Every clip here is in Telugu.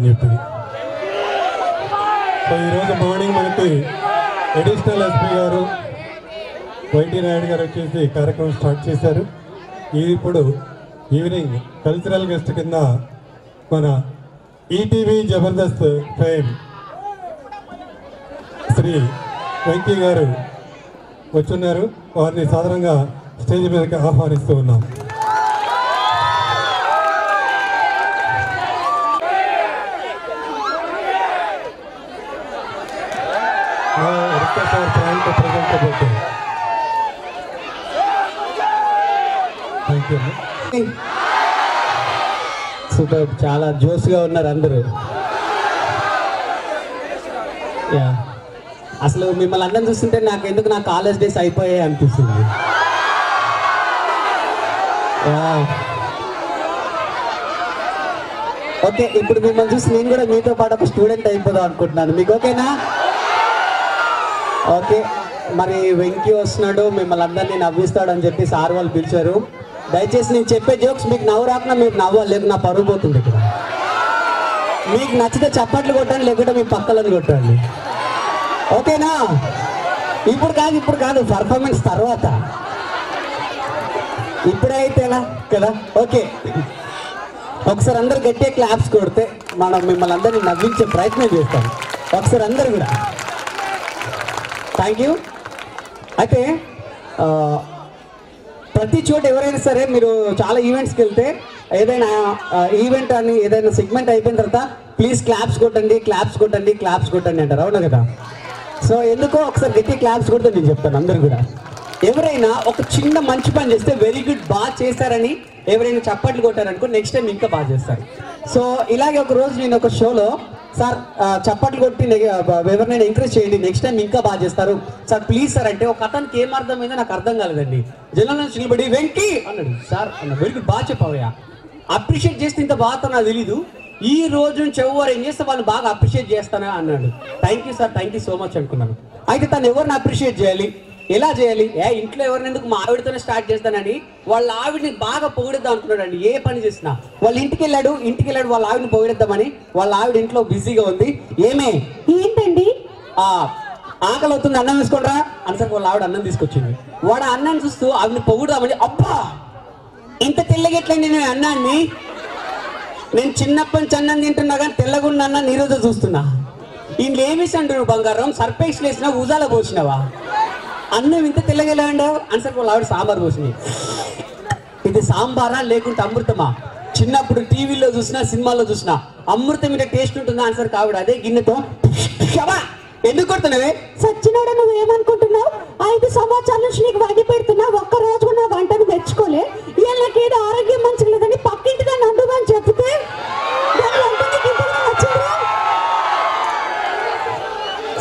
అని చెప్పి. సో ఈరోజు మార్నింగ్ మనకి అడిషనల్ ఎస్పీ గారు వైటీ నాయుడు గారు వచ్చేసి కార్యక్రమం స్టార్ట్ చేశారు. ఇప్పుడు ఈవినింగ్ కల్చరల్ గెస్ట్ కింద మన ఈటీవీ జబర్దస్త్ ఫేమ్ శ్రీ వెంకీ గారు వచ్చున్నారు. వారిని సాధారణంగా స్టేజ్ మీదకి ఆహ్వానిస్తూ ఉన్నాం. సూపర్, చాలా జోష్గా ఉన్నారు అందరూ. అసలు మిమ్మల్ని అందరం చూస్తుంటే నాకు ఎందుకు నా కాలేజ్ డేస్ అయిపోయాయి అనిపిస్తుంది. ఓకే, ఇప్పుడు మిమ్మల్ని చూసి నేను కూడా మీతో పాటు ఒక స్టూడెంట్ అయిపోదాం అనుకుంటున్నాను. మీకు ఓకేనా? ఓకే, మరి వెంకీ వస్తున్నాడు, మిమ్మల్ని అందరినీ నవ్విస్తాడు అని చెప్పి సార్ వాళ్ళు పిలిచారు. దయచేసి నేను చెప్పే జోక్స్ మీకు నవ్వు రాకుండా మీరు నవ్వాలి, లేదు నా పరుగు పోతుంది ఇక్కడ. మీకు నచ్చితే చప్పట్లు కొట్టండి, లేకుంటే మీ పక్కలను కొట్టండి. ఓకేనా? ఇప్పుడు కాదు పర్ఫార్మెన్స్ తర్వాత. ఇప్పుడైతే ఎలా కదా? ఓకే, ఒకసారి అందరు గట్టిగా క్లాప్స్ కొడితే మనం మిమ్మల్ని అందరినీ నవ్వించే ప్రయత్నం చేస్తాం. ఒకసారి అందరు కూడా థ్యాంక్ యూ. అయితే ప్రతి చోట ఎవరైనా సరే మీరు చాలా ఈవెంట్స్కి వెళ్తే ఏదైనా ఈవెంట్ అని ఏదైనా సెగ్మెంట్ అయిపోయిన తర్వాత ప్లీజ్ క్లాప్స్ కొట్టండి అంటారు, అవునా కదా? సో ఎందుకో ఒకసారి గట్టి క్లాప్స్ కొడితే నేను చెప్తాను అందరు కూడా. ఎవరైనా ఒక చిన్న మంచి పని చేస్తే వెరీ గుడ్, బాగా చేశారని ఎవరైనా చప్పట్లు కొట్టారనుకో నెక్స్ట్ టైం ఇంకా బాగా చేస్తారు. సో ఇలాగే ఒక రోజు నేను ఒక షోలో సార్ చప్పట్లు కొట్టి ఎవరినైనా ఎంకరేజ్ చేయండి, నెక్స్ట్ టైం ఇంకా బాగా చేస్తారు సార్ ప్లీజ్ సార్ అంటే ఒక అతనికి ఏం అర్థమైందో నాకు అర్థం కాలేదండి. జనం నుంచి నిలబడి వెంకీ అన్నాడు. సార్ అన్న వెరీ గుడ్, బాగా చెప్పావయ్యా, అప్రిషియేట్ చేస్తే ఇంత బాగా నాకు తెలీదు, ఈ రోజు నుంచి ఎవరు ఏం చేస్తే వాళ్ళు బాగా అప్రిషియేట్ చేస్తానా అన్నాడు. Thank you sir, thank you so much అనుకున్నాను. అయితే తను ఎవరిని అప్రిషియేట్ చేయాలి, ఎలా చేయాలి? ఇంట్లో ఎవరిని ఎందుకు మా ఆవిడతోనే స్టార్ట్ చేస్తానని వాళ్ళ ఆవిడని బాగా పొగిడిద్దాం అనుకున్నాడు అండి. ఏ పని చేసినా వాళ్ళ ఇంటికి వెళ్ళాడు వాళ్ళ ఆవిడని పొగిడిద్దామని. వాళ్ళ ఆవిడ ఇంట్లో బిజీగా ఉంది. ఏంటండి ఆకలి అవుతుంది, అన్నం వేసుకోండిరా అనిసరికి వాళ్ళ ఆవిడ అన్నం తీసుకొచ్చింది. వాడు అన్నం చూస్తూ ఆవిడని పొగుడుదామని, అబ్బా ఇంత తెల్లగెట్లండి నేను అన్నాన్ని, నేను చిన్నప్పటి నుంచి అన్నం తింటున్నా కానీ తెల్లగుండ అన్నాన్ని ఈ రోజు చూస్తున్నా. ఇంట్లో ఏమిసి అంటున్నావు బంగారం, సర్పేక్స్ వేసినా ఉజాల పోసినావా, అన్నం ఇంత తెల్లగెలా అండావు అనిసరికి వాళ్ళ ఆవిడ సాంబార్ పోసింది. ఇది సాంబారా లేకుంటే అమృతమా? చిన్నప్పుడు టీవీలో చూసినా సినిమాల్లో చూసినా అమృతం మీద టేస్ట్ ఉంటుందా అనిసరికి ఆవిడ అదే గిన్నెతో ఎందుకు కొడుతున్నావే? సచ్చినాడా నువ్వు ఏమనుకుంటున్నావు? 5 సంవత్సరాల నుంచి నీకు వండి పెడుతున్నా, ఒక్క రోజు నా వంటను తెచ్చుకోలే, వీళ్ళకి ఏదో ఆరోగ్యం మంచిగా లేదని పక్కింటి దాన్ని అందుమని చెప్తే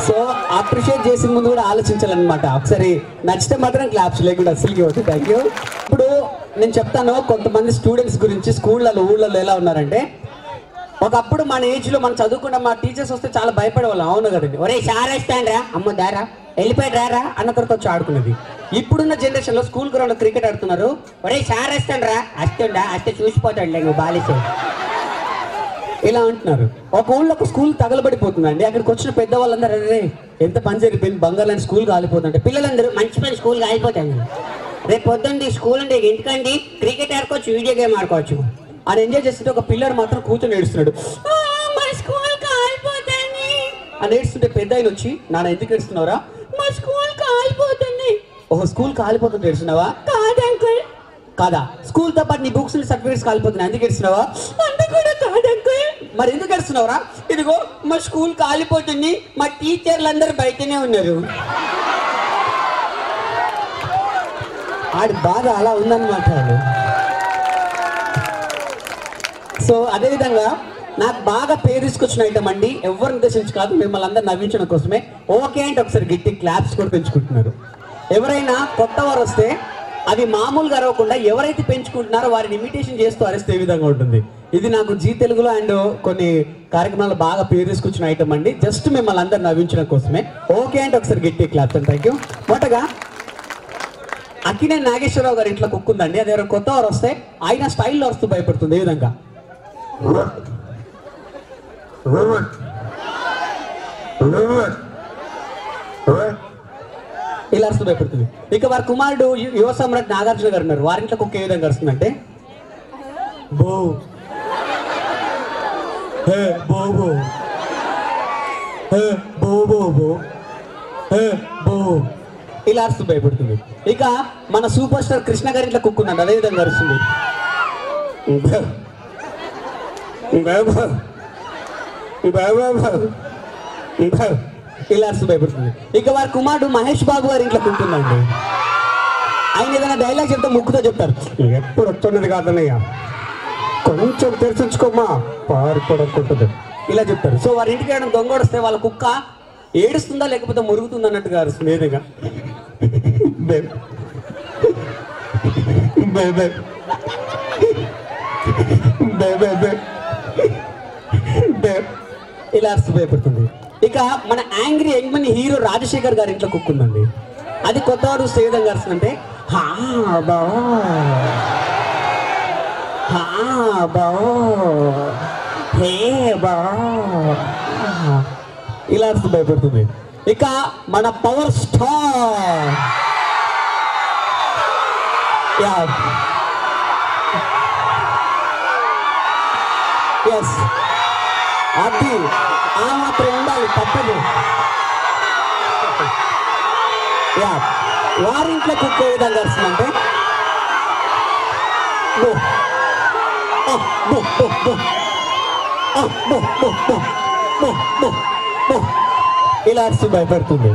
సో అప్రిషియేట్ చేసిన ముందు కూడా ఆలోచించాలన్నమాట. ఒకసారి నచ్చితే మాత్రం క్లాప్స్, లేకుండా అసలుకి అవుతుంది. Thank you. ఇప్పుడు నేను చెప్తాను కొంతమంది స్టూడెంట్స్ గురించి. స్కూళ్ళలో ఊళ్ళలో ఎలా ఉన్నారంటే, ఒకప్పుడు మన ఏజ్లో మనం చదువుకున్న మా టీచర్స్ వస్తే చాలా భయపడేవాళ్ళం, అవును కదండి. ఒరే సార్ వేస్తాను రా, అమ్మ దారా వెళ్ళిపోయాడు రారా అన్న తర్వాత వచ్చి ఆడుకునేది. ఇప్పుడున్న జనరేషన్లో స్కూల్ గ్రౌండ్లో క్రికెట్ ఆడుతున్నారు. ఒరే సార్ వేస్తాను రా, అస్తే చూసిపోతాడు లేదు బాలిసే ఇలా అంటున్నారు. ఒక ఊళ్ళో ఒక స్కూల్ తగలబడిపోతుందండి. అక్కడికి వచ్చిన పెద్దవాళ్ళందరూ అరే ఎంత పని జరిగిపోయింది, బంగారు స్కూల్ కాలిపోతుందంటే పిల్లలందరూ మంచి పని స్కూల్ కాలిపోతాయి, రేపు పొద్దుండి స్కూల్ అంటే ఎందుకండి క్రికెట్ ఆడుకోవచ్చు, వీడియో గేమ్ ఆడుకోవచ్చు అని ఎంజాయ్ చేస్తుంటే ఒక పిల్లడు మాత్రం కూర్చొని ఏడుస్తున్నాడు, మా స్కూల్ కాలిపోతుంది అని ఏడుస్తుంటే పెద్ద ఆయన వచ్చి, నాన్న ఎందుకు ఏడుస్తున్నావురా? మా స్కూల్ కాలిపోతుంది. ఓహో స్కూల్ కాలిపోతుంది ఏడుస్తున్నావా? కాదు అంకుల్. కాదా? స్కూల్తో పాటు నీ బుక్స్ సర్టిఫికేట్స్ కాలిపోతున్నాయి అందుకు ఏడుస్తున్నావా? అంత కూడా కాదు అంకుల్. మరి ఎందుకు ఏడుస్తున్నావురా? ఇదిగో మా స్కూల్ కాలిపోతుంది, మా టీచర్లు అందరూ బయటనే ఉన్నారు. ఆడి బాధ అలా ఉందన్నమాట. సో అదేవిధంగా నాకు బాగా పేరు తీసుకొచ్చిన ఐటమ్ అండి, ఎవరిని ఉద్దేశించి కాదు, మిమ్మల్ని అందరూ నవ్వించడం కోసమే. ఓకే అంటే ఒకసారి గట్టి క్లాప్స్ కూడా పెంచుకుంటున్నారు. ఎవరైనా కొత్త వారు వస్తే అది మామూలుగా అరవకుండా ఎవరైతే పెంచుకుంటున్నారో వారిని ఇమిటేషన్ చేస్తూ అరిస్తే ఏ విధంగా ఉంటుంది. ఇది నాకు జీ తెలుగులో అండ్ కొన్ని కార్యక్రమాలు బాగా పేరు తీసుకొచ్చిన ఐటమ్ అండి, జస్ట్ మిమ్మల్ని అందరూ నవ్వించడం కోసమే. ఓకే అంటే ఒకసారి గట్టి క్లాప్స్ అండి. Thank you. మొదటగా అక్కినేని నాగేశ్వరరావు గారి ఇంట్లో కుక్ ఉందండి. అది ఎవరైనా కొత్త వారు వస్తే ఆయన స్టైల్లో వస్తూ భయపడుతుంది. ఏ విధంగా ఇలా అరుస్తూ భయపడుతుంది. ఇక వారి కుమారుడు యువ సమ్రాట్ నాగార్జున గారు ఉన్నారు. వారింట్లో కుక్క ఏ విధంగా అరుస్తుందంటే బో హే బో బో హే బో బో బో హే బో ఇలా అరుస్తూ భయపడుతుంది. ఇక మన సూపర్ స్టార్ కృష్ణ గారి ఇంట్లో కుక్క ఉందండి, అదే విధంగా అరుస్తుంది. ఇలా అరుస్తూ భయపడుతుంది. ఇక వారి కుమారుడు మహేష్ బాబు గారి ఇంట్లో కుక్కుందండి. ఆయన ఏదైనా డైలాగ్ చెప్తే ముక్కుతో చెప్తారు, ఎప్పుడు వస్తున్నది కాదన్నయ్య, కొంచెం తెరిచించుకోమ్మా పారిపోవడం ఇలా చెప్తారు. సో వారి ఇంటికి ఏమైనా దొంగ వస్తే వాళ్ళ కుక్క ఏడుస్తుందా లేకపోతే మురుగుతుందా అన్నట్టుగా అరుస్తుంది. ఏదైనా ఇలా అరుస్తూ భయపడుతుంది. ఇక మన యాంగ్రీ యంగ్మన్ హీరో రాజశేఖర్ గారి ఇంట్లో కుక్కుందండి. అది కొత్త వారు ఏ విధంగా అరుస్తుందంటే ఇలా అరుస్తూ భయపడుతుంది. ఇక మన పవర్ స్టార్ ఎస్ అది ఆ మాత్రం ఉండాలి, తప్పదు. వారింట్లో కుక్క ఏ విధంగా వస్తుందంటే ఇలా అరుస్తూ భయపడుతుంది.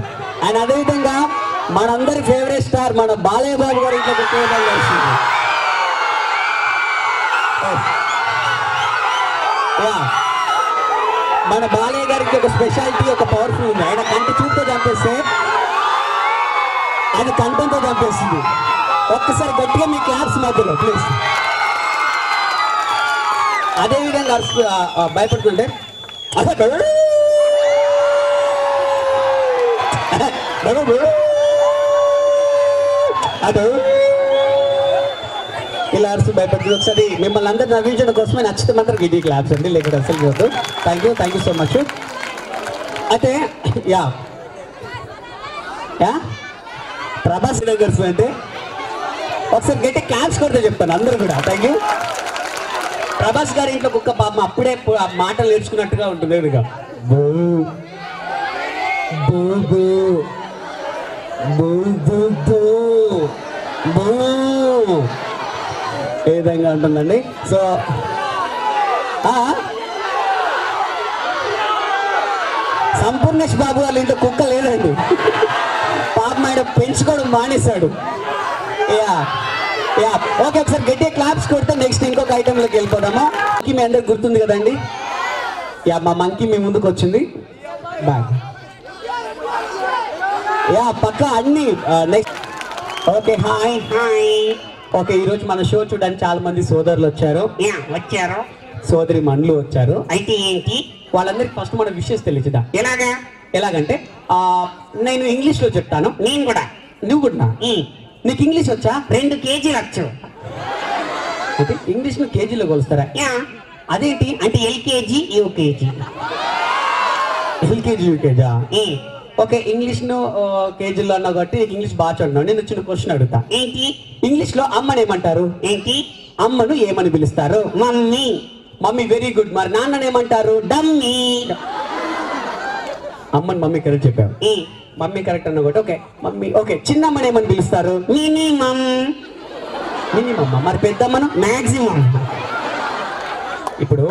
అండ్ అదేవిధంగా మనందరి ఫేవరెట్ స్టార్ మన బాలయ్య బాబు గారి ఇంట్లో కుక్క ఏ విధంగా వస్తుంది. మన బాలయ్య గారికి ఒక స్పెషాలిటీ, ఒక పవర్ఫుల్ ఉంది. ఆయన కంటి చూపుతో చంపేస్తే అది కంఠంతో చంపేస్తుంది. ఒక్కసారి గట్టిగా మీ క్లాప్స్ మధ్యలో ప్లీజ్. అదేవిధంగా భయపడుతుంటే అదో ఇలా అరుస్తూ భయపడుతుంది. ఒకసారి మిమ్మల్ని అందరూ నవ్వించడం కోసమే నచ్చితే మాత్రం గిడ్డి క్లాప్స్ అండి, లేకపోతే అసలు కాదు. Thank you so much. అయితే ప్రభాస్ దగ్గర అంటే ఒకసారి గట్టి క్లాప్స్ కొడితే చెప్తాను అందరూ కూడా. Thank you. ప్రభాస్ గారి ఇంట్లో కుక్క పాపం అప్పుడే మాటలు నేర్చుకున్నట్టుగా ఉంటుంది. ఎదురుగా బో బో బో బో బో బో బో ఏ విధంగా ఉంటుందండి. సో సంపూర్ణేష్ బాబు వాళ్ళ ఇంట్లో కుక్క లేదండి, పాపం ఆయన పెంచుకోవడం మానేశాడు. ఓకే, ఒకసారి గట్టిగా క్లాప్స్ కొడితే నెక్స్ట్ ఇంకొక ఐటెంలోకి వెళ్ళిపోదాము. మీ అందరికి గుర్తుంది కదండి, మా మంకీ మీ ముందుకు వచ్చింది. బ్యాగ్ పక్క అన్ని next. Okay hi hi. Okay, ఈరోజు మన షో చూడడానికి చాలా మంది సోదరులు వచ్చారు, సోదరి మనులు వచ్చారు. అయితే ఏంటి వాళ్ళందరికి ఫస్ట్ మన విషయస్ తెలియదా? ఎలాగంటే నేను ఇంగ్లీష్ లో చెప్తాను, నేను కూడా నువ్వు కూడా. నీకు ఇంగ్లీష్ వచ్చా? 2 కేజీలు వచ్చు. అంటే ఇంగ్లీష్ ను కేజీలో కొలుస్తారా? అదేంటి అంటే ఎల్కేజీ యూకేజీ. ఎల్కేజీ యూకేజా? ఓకే, ఇంగ్లీష్ ను కేజీలో అన్నావు కాబట్టి నీకు ఇంగ్లీష్ బాగా చూడన్నావు. నేను చిన్న క్వశ్చన్ అడుగుతా. ఏంటి? ఇంగ్లీష్ లో అమ్మని ఏమంటారు? ఏంటి? అమ్మను ఏమని పిలుస్తారు? మమ్మీ. Mummy, very good. మరి నాన్నని ఏమంటారు? డమ్మీ. అమ్మని మమ్మీ కరెక్ట్ చెప్పావు. మమ్మీ కరెక్ట్ అన్న ఒకటి. Okay mummy. ఓకే, చిన్నమ్మని ఏమని పిలుస్తారు? మినిమమ్. మినిమమ్. మరి పెద్దమ్మను? మాక్సిమం. ఇప్పుడు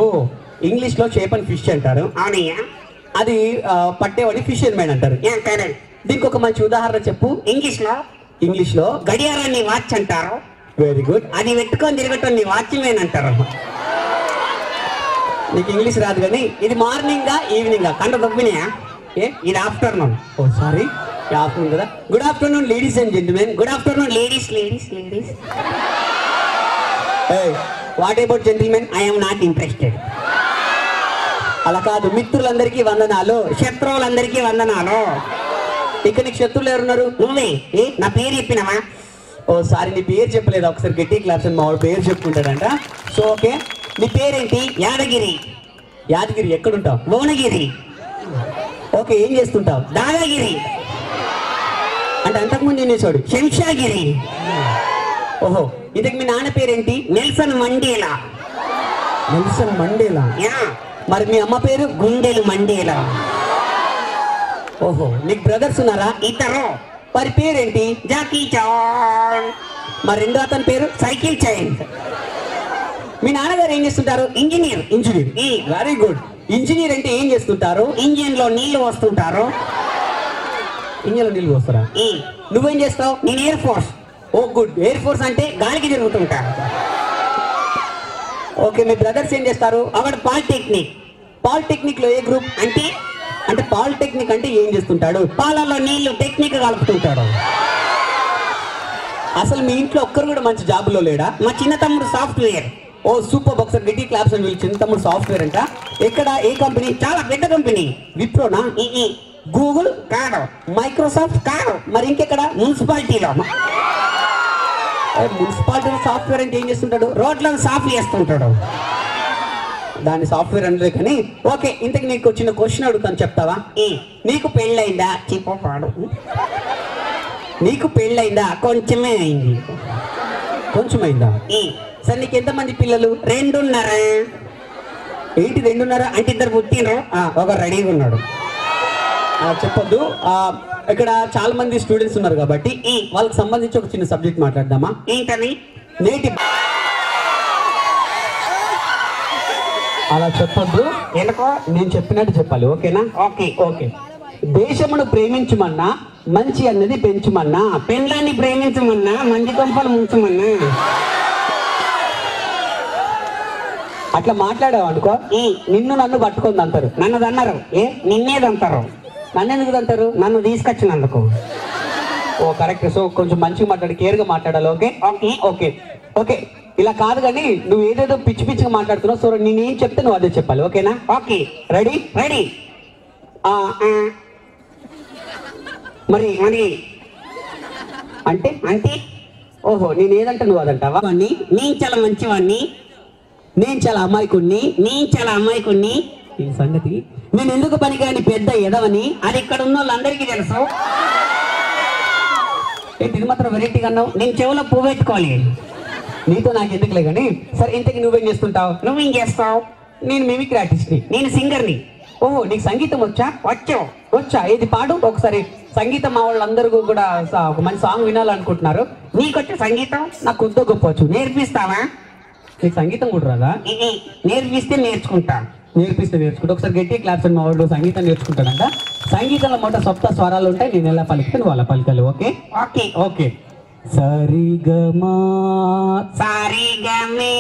ఇంగ్లీష్ లో చేపని ఫిష్ అంటారు. అవునయ్యా. అది పట్టేవాడిని ఫిషర్ మ్యాన్ అంటారు. దీనికి ఒక మంచి ఉదాహరణ చెప్పు. ఇంగ్లీష్ లో గడియారాన్ని వాచ్ అంటారు. Very good. అది పెట్టుకొని తిరగటం వాచ్ మ్యాన్ అంటారు. నీకు ఇంగ్లీష్ రాదు కానీ ఇది మార్నింగ్ ఈవినింగ్ కంట తప్పినాయా? ఇది ఆఫ్టర్నూన్. ఓ సారీ, ఆఫ్టర్నూన్ కదా. Good afternoon ladies and gentlemen. Good afternoon ladies. What about gentlemen? I'm not interested. అలా కాదు. మిత్రులందరికీ వందనాలు, శత్రువులందరికీ వందనాలు. ఇక నీకు శత్రువులు ఎవరున్నారు? నువ్వే. నా పేరు చెప్పినావా? ఓ సారీ, నీ పేరు చెప్పలేదు. ఒకసారి గట్టి క్లాప్స్ అని మా వాడు పేరు చెప్పుకుంటాడంట. సో ఓకే, నీ పేరేంటి? యాదగిరి. యాదగిరి ఎక్కడుంటావు? భువనగిరి. ఓకే, ఏం చేస్తుంటావు? దాదాగిరి. అంటే అంతకుముందు ఏం చేసాడు? శంషాగిరి. ఓహో, ఇంతకు మీ నాన్న పేరేంటి? Nelson Mandela. Nelson Mandela. మరి మీ అమ్మ పేరు? గుండెలు మండేలా. ఓహో, నీకు బ్రదర్స్ ఉన్నారా? ఇద్దరు. మరి పేరేంటి? Jackie Chan. మరి రెండో అతని పేరు? Cycle chain. మీ నాన్నగారు ఏం చేస్తుంటారు? Engineer. Engineer, very good. Engineer అంటే ఏం చేస్తుంటారు? ఇంజిన్ లో నీళ్లు వస్తుంటారు. ఇంజిన్ లో నీళ్లు వస్తారా? నువ్వేం చేస్తావు? నేను ఎయిర్ ఫోర్స్. ఓ గుడ్, ఎయిర్ ఫోర్స్ అంటే గాలికి తిరుగుతుంటా. ఓకే, మీ బ్రదర్స్ ఏం చేస్తారు? అక్కడ పాలిటెక్నిక్. పాలిటెక్నిక్ లో ఏ గ్రూప్? అంటే అంటే పాలిటెక్నిక్ అంటే ఏం చేస్తుంటాడు? పాలలో నీళ్లు టెక్నిక్ కలుపుతుంటాడు. అసలు మీ ఇంట్లో ఒక్కరు కూడా మంచి జాబ్ లో లేడా? మా చిన్న తమ్ముడు సాఫ్ట్వేర్. ఓ సూపర్, ఒకసారి గట్టి క్లాప్స్ అని వీళ్ళు. చిన్న తమ్ముడు సాఫ్ట్వేర్ అంట. ఎక్కడ? ఏ కంపెనీ? చాలా పెద్ద కంపెనీ. విప్రోనా? గూగుల్ కాదు. మైక్రోసాఫ్ట్ కాదు. మరి ఇంకెక్కడ? మున్సిపాలిటీలో. మున్సిపాలిటీలో సాఫ్ట్వేర్ అంటే ఏం చేస్తుంటాడు? రోడ్లను సాఫ్ చేస్తుంటాడు. దాని సాఫ్ట్వేర్ అనలే కానీ. ఓకే, ఇంతకు నీకు చిన్న క్వశ్చన్ అడుగుతాను, చెప్తావా? నీకు పెళ్ళైందా? చెప్పాడు. నీకు పెళ్ళైందా? కొంచెమే అయింది. కొంచెమైందా? సరే, నీకు ఎంతమంది పిల్లలు? 2.5. ఏంటి 2.5? అంటే ఇద్దరు పుట్టినరు, ఒక రెడీగా ఉన్నాడు. చెప్పొద్దు. ఇక్కడ చాలా మంది స్టూడెంట్స్ ఉన్నారు కాబట్టి వాళ్ళకి సంబంధించి ఒక చిన్న సబ్జెక్ట్ మాట్లాడదామా? ఏంటని? నేటి. అలా చెప్పొద్దు. ఎందుకో? నేను చెప్పినట్టు చెప్పాలి. ఓకేనా? Okay okay. దేశమును ప్రేమించమన్నా మంచి అన్నది పెంచుమన్నా, పెండ్లాన్ని ప్రేమించమన్నా మంచి కొంపలు ముంచమన్నా. అట్లా మాట్లాడావు అనుకో, నిన్ను నన్ను పట్టుకుంది అంటారు. నన్ను అన్నారు. నిన్నేదంటారు? నన్ను ఎందుకు అంటారు? నన్ను తీసుకొచ్చినందుకు. ఓ కరెక్ట్. సో కొంచెం మంచిగా మాట్లాడి, కేర్గా మాట్లాడాలి. Okay okay okay okay. ఇలా కాదు కానీ నువ్వు ఏదేదో పిచ్చి పిచ్చిగా మాట్లాడుతున్నావు. సో నేనేం చెప్తే నువ్వు అదే చెప్పాలి. ఓకేనా? Okay, ready ready. మరి మరి అంటే అంటే ఓహో, నేను ఏదంటే నువ్వు అదంటావా? నేను చాలా మంచివాడిని, నేను చాలా అమాయకుణ్ణి, నేను చాలా అమాయకుణ్ణి. ఈ సంగతి నేను ఎందుకు పనికిరాని పెద్ద ఎదవని అది ఇక్కడ ఉన్న వాళ్ళందరికీ తెలుసు. ఇది మాత్రం వెరైటీగా అన్నావు. నేను చెవులో పువ్వు పెట్టుకోవాలి. నీతో నాకు ఎందుకులే కానీ. సరే, ఇంతకి నువ్వేం చేస్తుంటావు? నువ్వేం చేస్తావు? నేను మిమిక్రీ ఆర్టిస్ట్ని. నేను సింగర్ని. ఓహో, నీకు సంగీతం వచ్చా? వచ్చా. ఏది పాడు ఒకసారి. సంగీతం మా వాళ్ళందరూ కూడా ఒక మంచి సాంగ్ వినాలనుకుంటున్నారు. నీకొచ్చే సంగీతం? నాకు కొద్దిగా గొప్ప వచ్చు. నేర్పిస్తావా? నీకు సంగీతం కూడా రాదా? నేర్పిస్తే నేర్చుకుంటా. నేర్పిస్తే నేర్చుకుంటా. ఒకసారి గట్టి క్లాప్స్ అని. మా వాళ్ళు సంగీతం నేర్చుకుంటాడంట. సంగీతంలో మొట్ట సొంత స్వరాలు ఉంటాయి. నేను ఎలా పలికితే నువ్వు అలా పలికాలి. Okay okay okay. సరిగమా సరిగమే.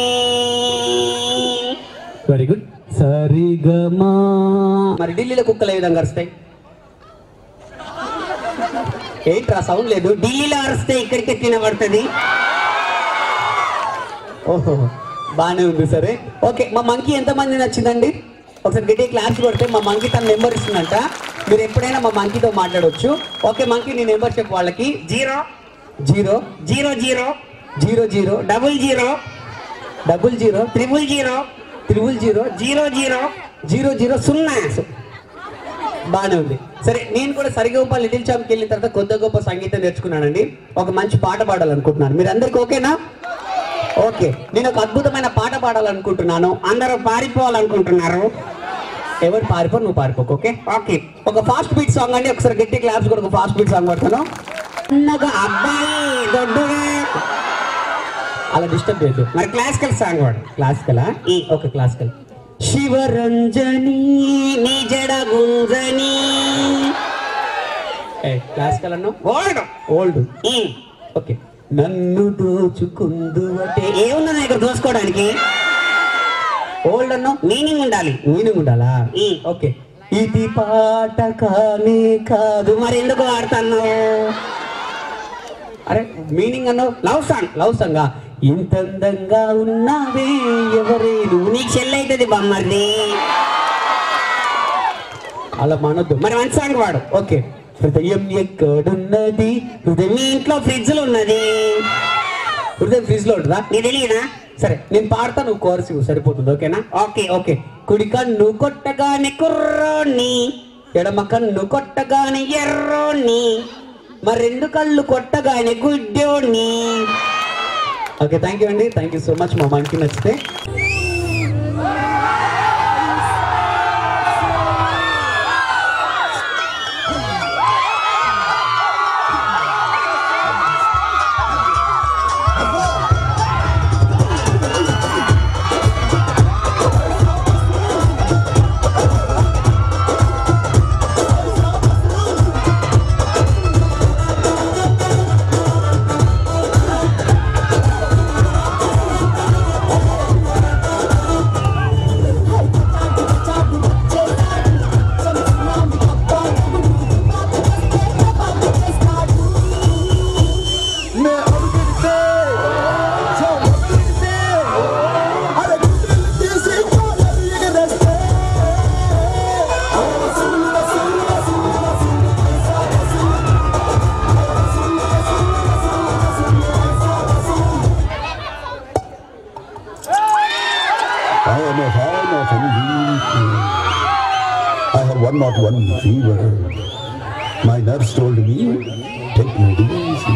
Very good. సరిగమా. మరి ఢిల్లీలో కుక్కలు ఏ విధంగా అరుస్తాయి? ఏంట్రా సౌండ్ లేదు? ఢిల్లీలో అరిస్తే ఇక్కడికి తినబడుతుంది. ఓహో, బాగానే ఉంది. సరే ఓకే. మా మంకీ ఎంతమంది నచ్చిందండి? ఒకసారి గట్టి క్లాస్ కొడితే మా మంకీ తన నెంబర్ ఇస్తుందంట. మీరు ఎప్పుడైనా మా మంకీతో మాట్లాడవచ్చు. ఓకే మంకీ, నీ నెంబర్ చెప్పు వాళ్ళకి. 0 0 0 0 0 0 00 00 000 000 000 000 0. బాగానే ఉంది. సరే, నేను కూడా సరిగొప్ప లిటిల్ ఛాంప్కి వెళ్ళిన తర్వాత కొద్ది గొప్ప సంగీతం నేర్చుకున్నానండి. ఒక మంచి పాట పాడాలనుకుంటున్నాను. మీరు అందరికి ఓకేనా? ఓకే, నేను ఒక అద్భుతమైన పాట పాడాలనుకుంటున్నాను. అందరూ పారిపోవాలనుకుంటున్నారు. ఎవరు పారిపో? నువ్వు పారిపోకు. Okay okay. ఒక ఫాస్ట్ బీట్ సాంగ్ అండి. ఒకసారి గట్టి క్లాప్స్ కూడా. ఒక ఫాస్ట్ బీట్ సాంగ్ పడతాను. అబ్బాయి దొడ్డుగా అలా డిస్టర్బ్ చేయదు. మరి క్లాసికల్ సాంగ్ వాడు. క్లాసికలా? Okay, classical. శివరంజని నీ జడ గుంజని. క్లాసికల్ అన్నా? Old old. ఓకే. నన్ను దోచుకుందు అంటే ఏమున్నది ఇక్కడ దోచుకోవడానికి? ఓల్డ్ అన్నా? మీనింగ్ ఉండాలి. మీనింగ్ ఉండాలా? ఓకే. ఇది పాట కానీ కాదు. మరి ఎందుకు వాడతాను? అరే మీనింగ్ అన్నావు. Love song. లవ్ సాంగా? ఇంత అందంగా ఉన్నావే ఎవరే నువ్వు. నీకు చెల్లి అవుతుంది బొమ్మది. అలా మనొద్దు. మరి మంచి సాంగ్ వాడు. ఓకే. హృదయం ఎక్కడున్నది? హృదయం మీ ఇంట్లో ఫ్రిడ్జ్ లో ఉన్నది. హృదయం ఫ్రిడ్జ్ లో ఉంటుందా? నీ తెలియదా? సరే నేను పాడతా, నువ్వు కోరస్ ఇవ్వు, సరిపోతుంది. ఓకేనా? Okay okay. కుడి కన్ను కొట్టగానే కుర్రోని, ఎడమ కన్ను కొట్టగానే ఎర్రోని, మరి 2 కళ్ళు కొట్టగానే గుడ్డోని. ఓకే, థ్యాంక్ యూ అండి, థ్యాంక్ యూ సో మచ్. మా మనకి నచ్చితే I have 101 fever. My nurse told me, take it easy.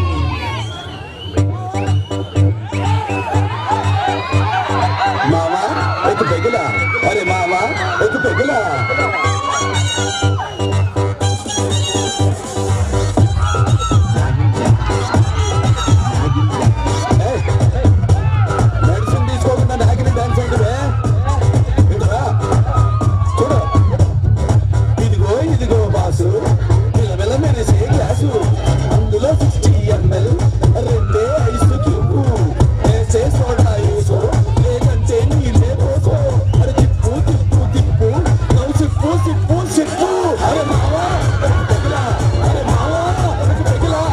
Mama, ek pegla. Arey mama, ek pegla. Medicine తీసుకోకుండా నాకిని డాన్స్ చేయడమే. ఇదిగో బాసు, పిల్లల మెరిసే గ్లాసు, అందులో 60 ml, 2 ఐస్ క్యూబు, వేసే సోడా యూసో, లేదంటే నీళ్ళే పోసో. అరే తిప్పు తిప్పు తిప్పు, నవ్వు సిప్పు సిప్పు సిప్పు. అరే మావా పెగలా, అరే మావా పెగలా.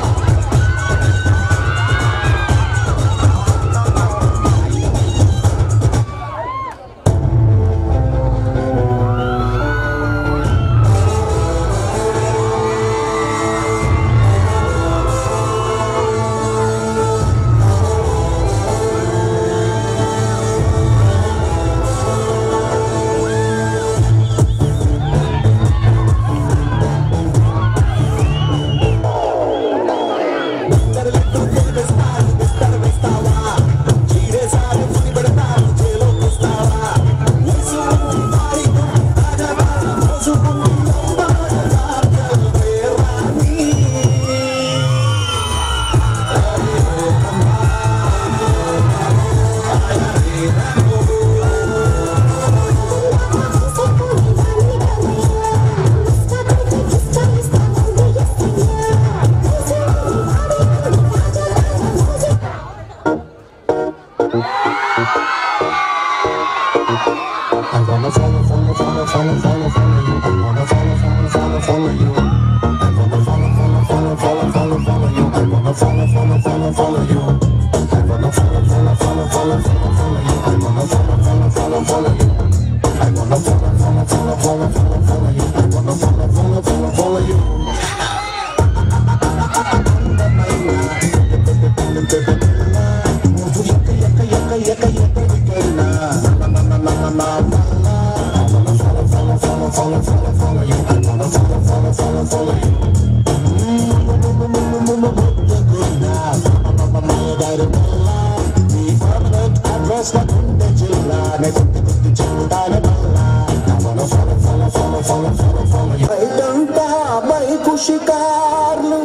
షికార్లు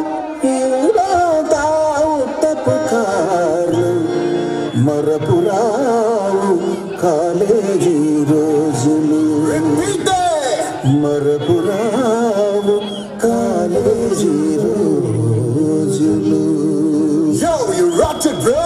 ఉత్తపుకార్లు మరపురావు కాలేజీ రోజులు మరపురావు కాలేజీ రోజులు. Yo, you rocked it, bro.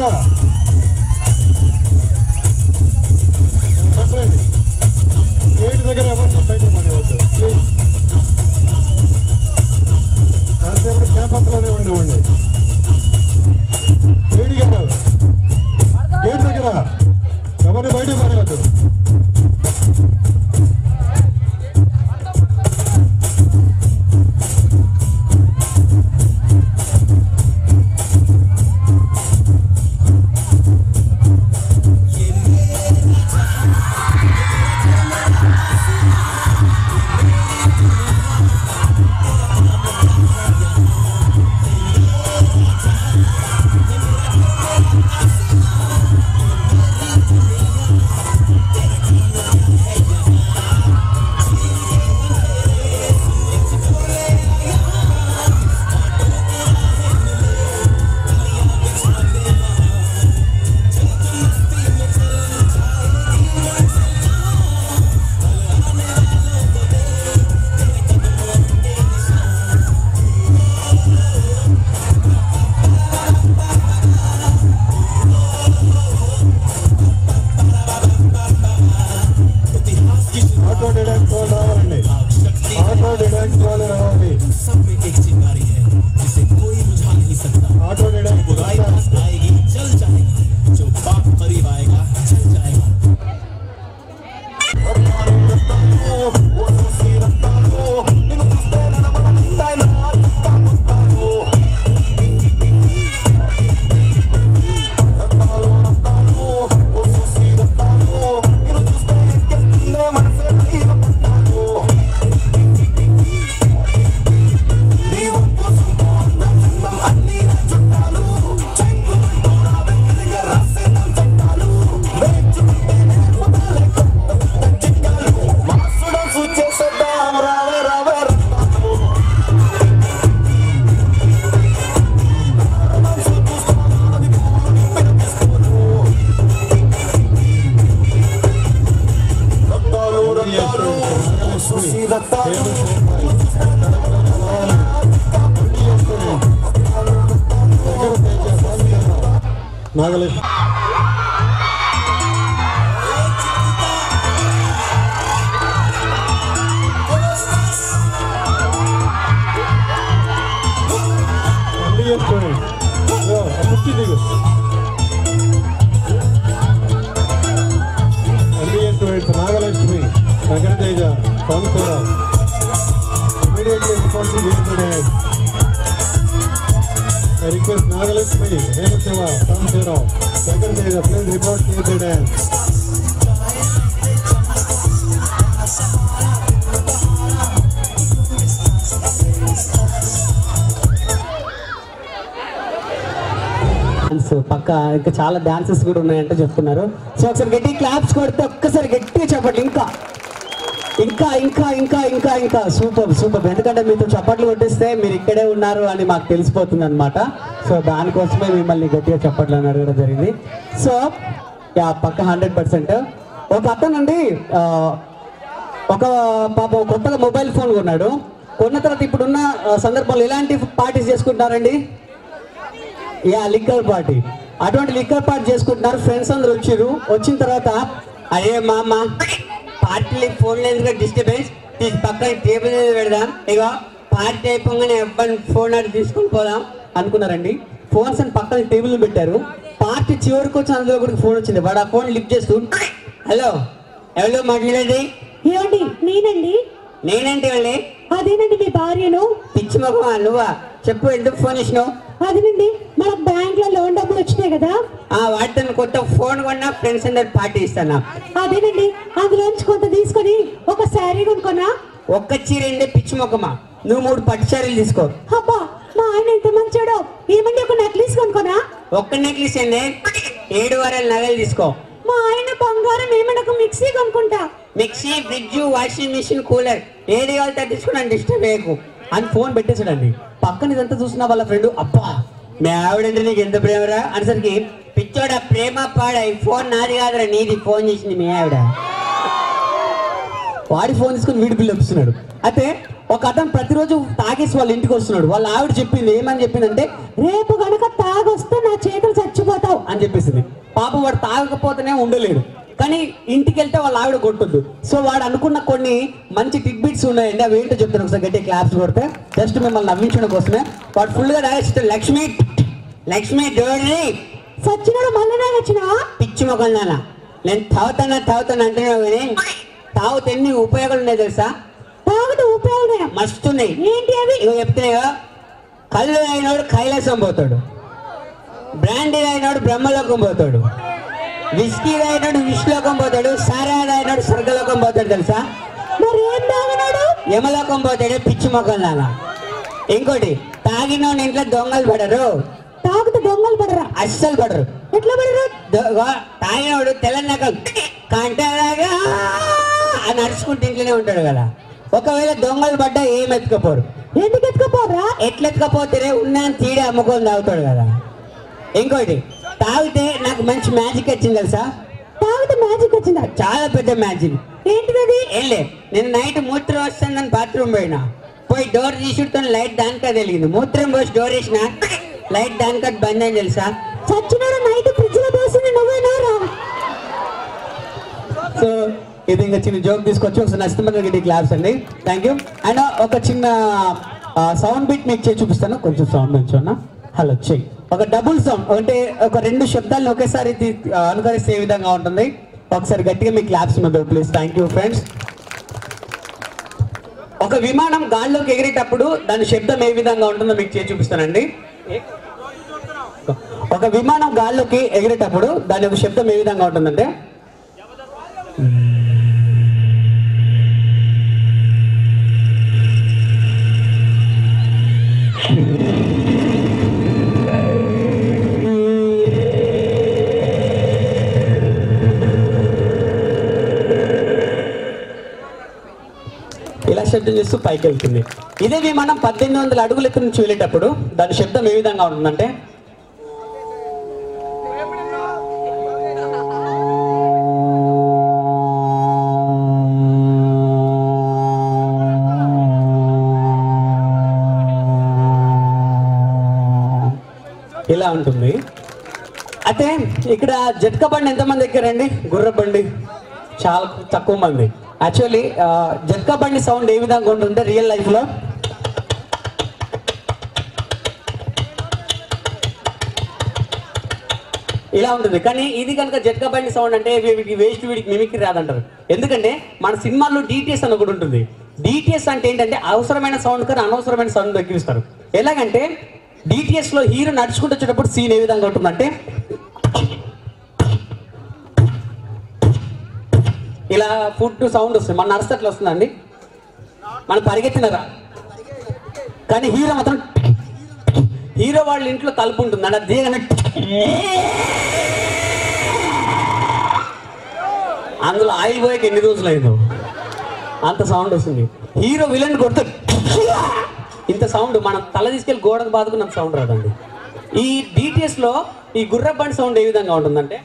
Gate దగ్గర ఎవరు బయట పడేవద్దు ప్లీజ్. కాసేపు క్యాంపస్లోనే ఉండేవండి. వేడి గారు గేట్ దగ్గర ఎవరిని బయట పడేవద్దు. నాగలక్ష్మి నాగలక్ష్మి నగరతేజ సంస్థ immediately responsible yesterday. I request Nagalakshmi, Renusiva, Samsero, Nagarateja, please report yesterday. పక్క ఇంకా చాలా డాన్సెస్ కూడా ఉన్నాయంటే చెప్తున్నారు. సో ఒకసారి గట్టి క్లాప్స్ కొడితే ఒక్కసారి గట్టిగా చెప్పండి. ఇంకా ఇంకా ఇంకా ఇంకా ఇంకా ఇంకా సూపర్ సూపర్. ఎందుకంటే మీతో చప్పట్లు కొట్టిస్తే మీరు ఇక్కడే ఉన్నారు అని మాకు తెలిసిపోతుంది అనమాట. సో దానికోసమే మిమ్మల్ని గట్టిగా చప్పట్లు అని అడగడం జరిగింది. సో పక్క 100%. ఒక అతనండి ఒక పాప కొత్తగా మొబైల్ ఫోన్ కొన్నాడు. కొన్న తర్వాత ఇప్పుడున్న సందర్భంలో ఎలాంటి పార్టీస్ చేసుకుంటున్నారండి? Liquor party. అటువంటి లిక్కర్ పార్టీ చేసుకుంటున్నారు. ఫ్రెండ్స్ అందరూ వచ్చారు. వచ్చిన తర్వాత అయ్యే మామ పార్టీలు ఫోన్ లేదు డిస్టర్బెన్స్ పక్కన టేబుల్ మీద పెడదాం, ఇక పార్టీ అయిపోగానే ఎవరిని ఫోన్ అడిగి తీసుకొని పోదాం అనుకున్నారండి. ఫోన్స్ అని పక్కన టేబుల్ పెట్టారు. పార్టీ చివరికి వచ్చి అందులో కూడా ఫోన్ వచ్చింది. వాడు ఆ ఫోన్ లిఫ్ట్ చేస్తూ హలో ఎవరో మాట్లాడేది? ఏమండి? నేనండి. నేనంటే వాళ్ళే. అదేనండి మీ భార్యను. పిచ్చి మొహమా నువ్వా? చెప్పు, ఎందుకు ఫోన్ ఇచ్చినావు? అదేనండి మన బ్యాంక్ లో లోన్ డబ్బులు వచ్చినాయి కదా, వాటితో కొత్త ఫోన్ కొన్నా ఫ్రెండ్స్ అందరు పార్టీ ఇస్తానా? అదేనండి అందులోంచి కొంత తీసుకొని ఒక శారీ కొనుక్కున్నా. ఒక్క చీర ఏంటి పిచ్చి మొక్కమా? నువ్వు 3 పట్టు చీరలు తీసుకో. అబ్బా మా ఆయన ఎంత మంచోడో. ఏమండి ఒక నెక్లెస్ కొనుక్కున్నా. ఒక్క నెక్లెస్ ఏంటి? 7 వారాల నగలు తీసుకో. మా ఆయన బంగారం ఏమన్నా ఒక మిక్సీ కొనుక్కుంటా. Mixie, fridge, washing machine, cooler ఏది కావాలి తగ్గించుకుని డిస్టర్బ్ చేయకు అని ఫోన్ పెట్టేసాడండి. పక్కన ఇదంతా చూస్తున్నా వాళ్ళ ఫ్రెండ్ అబ్బా మీ ఆవిడంటే నీకు ఎంత ప్రేమరా అనేసరికి పిచ్చోడా ప్రేమ పాడా ఈ ఫోన్ నాది కాదురా నీది, ఫోన్ చేసింది మీ ఆవిడ. వాడి ఫోన్ తీసుకుని వీడి బిల్లు వస్తున్నాడు. అయితే ఒక అతను ప్రతిరోజు తాగేసి వాళ్ళ ఇంటికి వస్తున్నాడు. వాళ్ళ ఆవిడ చెప్పింది ఏమని చెప్పిందంటే, రేపు గనక తాగొస్తే నా చేతులు చచ్చిపోతావు అని చెప్పేసింది. పాప వాడు తాగకపోతేనే ఉండలేడు, కానీ ఇంటికి వెళ్తే వాళ్ళ ఆవిడ కొట్టొద్దు. సో వాడు అనుకున్న కొన్ని మంచి టిక్ బిట్స్ ఉన్నాయండి, అవి ఏంటో చెప్తాను ఒకసారి గట్టి క్లాప్స్ కొడితే, జస్ట్ మిమ్మల్ని నవ్వించడం కోసమే. వాడు ఫుల్గా రాసి లక్ష్మి లక్ష్మి డోర్ని సచ్చినాడు మళ్ళీ వచ్చినా పిచ్చి మొక్కలు నాన్న, నేను తాగుతానా అంటున్నావు కానీ తాగుతే ఎన్ని ఉపయోగాలు ఉన్నాయి తెలుసా? తాగుతూ ఉపయోగమే మస్తున్నాయి. ఏంటి అవి? ఇవి చెప్తున్నాయా, కళ్ళు అయినోడు కైలాసం పోతాడు, బ్రాండీ అయినోడు బ్రహ్మలోకం పోతాడు, విస్కీ అయినోడు విష్లోకం పోతాడు, సారా అయినోడు స్వర్గలోకం పోతాడు తెలుసా? మరి ఏం తాగినాడు? యమలోకం పోతాడు పిచ్చి మొక్కలు నాన్న. ఇంకోటి, తాగినోని ఇంట్లో దొంగలు పడరు, తాగుతూ దొంగలు పడరా? అస్సలు పడరు. ఎట్లా పడరు? తాగినోడు తెలంగాణ కంటలాగా అని నడుచుకుంటూ ఇంట్లోనే ఉంటాడు కదా. ఒకవేళ దొంగలు పడ్డా ఏం ఎత్తుకపోరు. ఎందుకు ఎత్తుకపోరా? ఎట్లా ఎత్తుకపోతే ఉన్నాను తీడి అమ్ముకొని తాగుతాడు కదా. ఇంకోటి, తాగితే నాకు మంచి మ్యాజిక్ వచ్చింది తెలుసా? తాగితే మ్యాజిక్ వచ్చిందా? చాలా పెద్ద మ్యాజిక్. ఏంటిది? ఏంలే, నేను నైట్ మూత్రం వస్తుందని బాత్రూమ్ పోయి డోర్ తీసుకుంటే లైట్ దానికా తెలియదు, మూత్రం పోసి డోర్ వేసిన లైట్ దానికా బంద్ అని తెలుసా? చచ్చినాడు నైట్ ఫ్రిడ్జ్ లో వేసింది నువ్వేనారా? సో ఇది ఇంకా చిన్న జోక్ తీసుకొచ్చి ఒకసారి నష్టమైన క్లాప్స్ అండి. Thank you. అండ్ ఒక చిన్న సౌండ్ బిట్ మీకు చేసి చూపిస్తాను, కొంచెం సౌండ్ మంచిగా. హలో చెయ్యి. ఒక డబుల్ సౌండ్ అంటే ఒక రెండు శబ్దాలను ఒకేసారి అనుకరిస్తే ఏ విధంగా ఉంటుంది, ఒకసారి గట్టిగా మీ క్లాప్స్ మీద ప్లీజ్. Thank you friends. ఒక విమానం గాల్లోకి ఎగిరేటప్పుడు దాని శబ్దం ఏ విధంగా ఉంటుందో మీకు చేసి చూపిస్తానండి. ఒక విమానం గాల్లోకి ఎగిరేటప్పుడు దాని యొక్క శబ్దం ఏ విధంగా ఉంటుందంటే, ఇలా శబ్దం చేస్తూ పైకి వెళ్తుంది. ఇదే విమానం 1800 అడుగుల ఎత్తు నుంచి వెళ్ళేటప్పుడు దాని శబ్దం ఏ విధంగా ఉంటుందంటే, ఇలా ఉంటుంది. అయితే ఇక్కడ జట్కా బండి ఎంతమంది ఎక్కారండి? గుర్ర బండి చాలా తక్కువ మంది. యాక్చువల్లీ జట్కా బండి సౌండ్ ఏ విధంగా ఉంటుందంటే రియల్ లైఫ్లో ఇలా ఉంటుంది. కానీ ఇది కనుక జట్కా బండి సౌండ్ అంటే వీడికి మిమిక్రీ రాదంటారు. ఎందుకంటే మన సినిమాల్లో డిటిఎస్ అని ఒకటి ఉంటుంది. డిటిఎస్ అంటే ఏంటంటే అవసరమైన సౌండ్ కానీ అనవసరమైన సౌండ్ తగ్గిస్తారు. ఎలాగంటే డిటిఎస్ లో హీరో నడుచుకుంటూ వచ్చేటప్పుడు సీన్ ఏ విధంగా ఉంటుందంటే ఇలా ఫుడ్ సౌండ్ వస్తుంది. మన నడుస్తట్లు వస్తుందండి, మనం పరిగెత్తినరా. కానీ హీరో మాత్రం హీరో వాళ్ళ ఇంట్లో తలుపు ఉంటుంది అంటే దిగనే అందులో ఆయిల్ పోయాక ఎన్ని రోజులు అయిందో అంత సౌండ్ వస్తుంది. హీరో విలన్ కొడుతూ ఇంత సౌండ్, మనం తల తీసుకెళ్ళి గోడకు బాదుకున్నంత సౌండ్ రాదండి. ఈ డిటిఎస్ లో ఈ గుర్ర బండి సౌండ్ ఏ విధంగా ఉంటుందంటే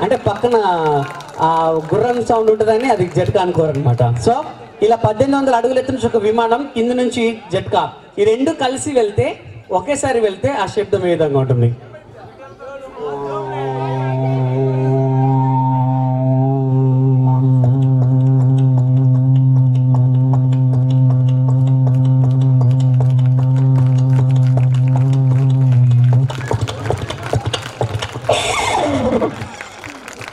అంటే పక్కన ఆ గుర్రం సౌండ్ ఉంటుందని అది జట్కా అనుకోరనమాట. సో ఇలా 1800 అడుగులు ఎత్తు నుంచి ఒక విమానం కింద నుంచి జట్కా, ఈ రెండు కలిసి వెళ్తే ఒకేసారి వెళ్తే ఆ శబ్దం ఏ విధంగా ఉంటుంది.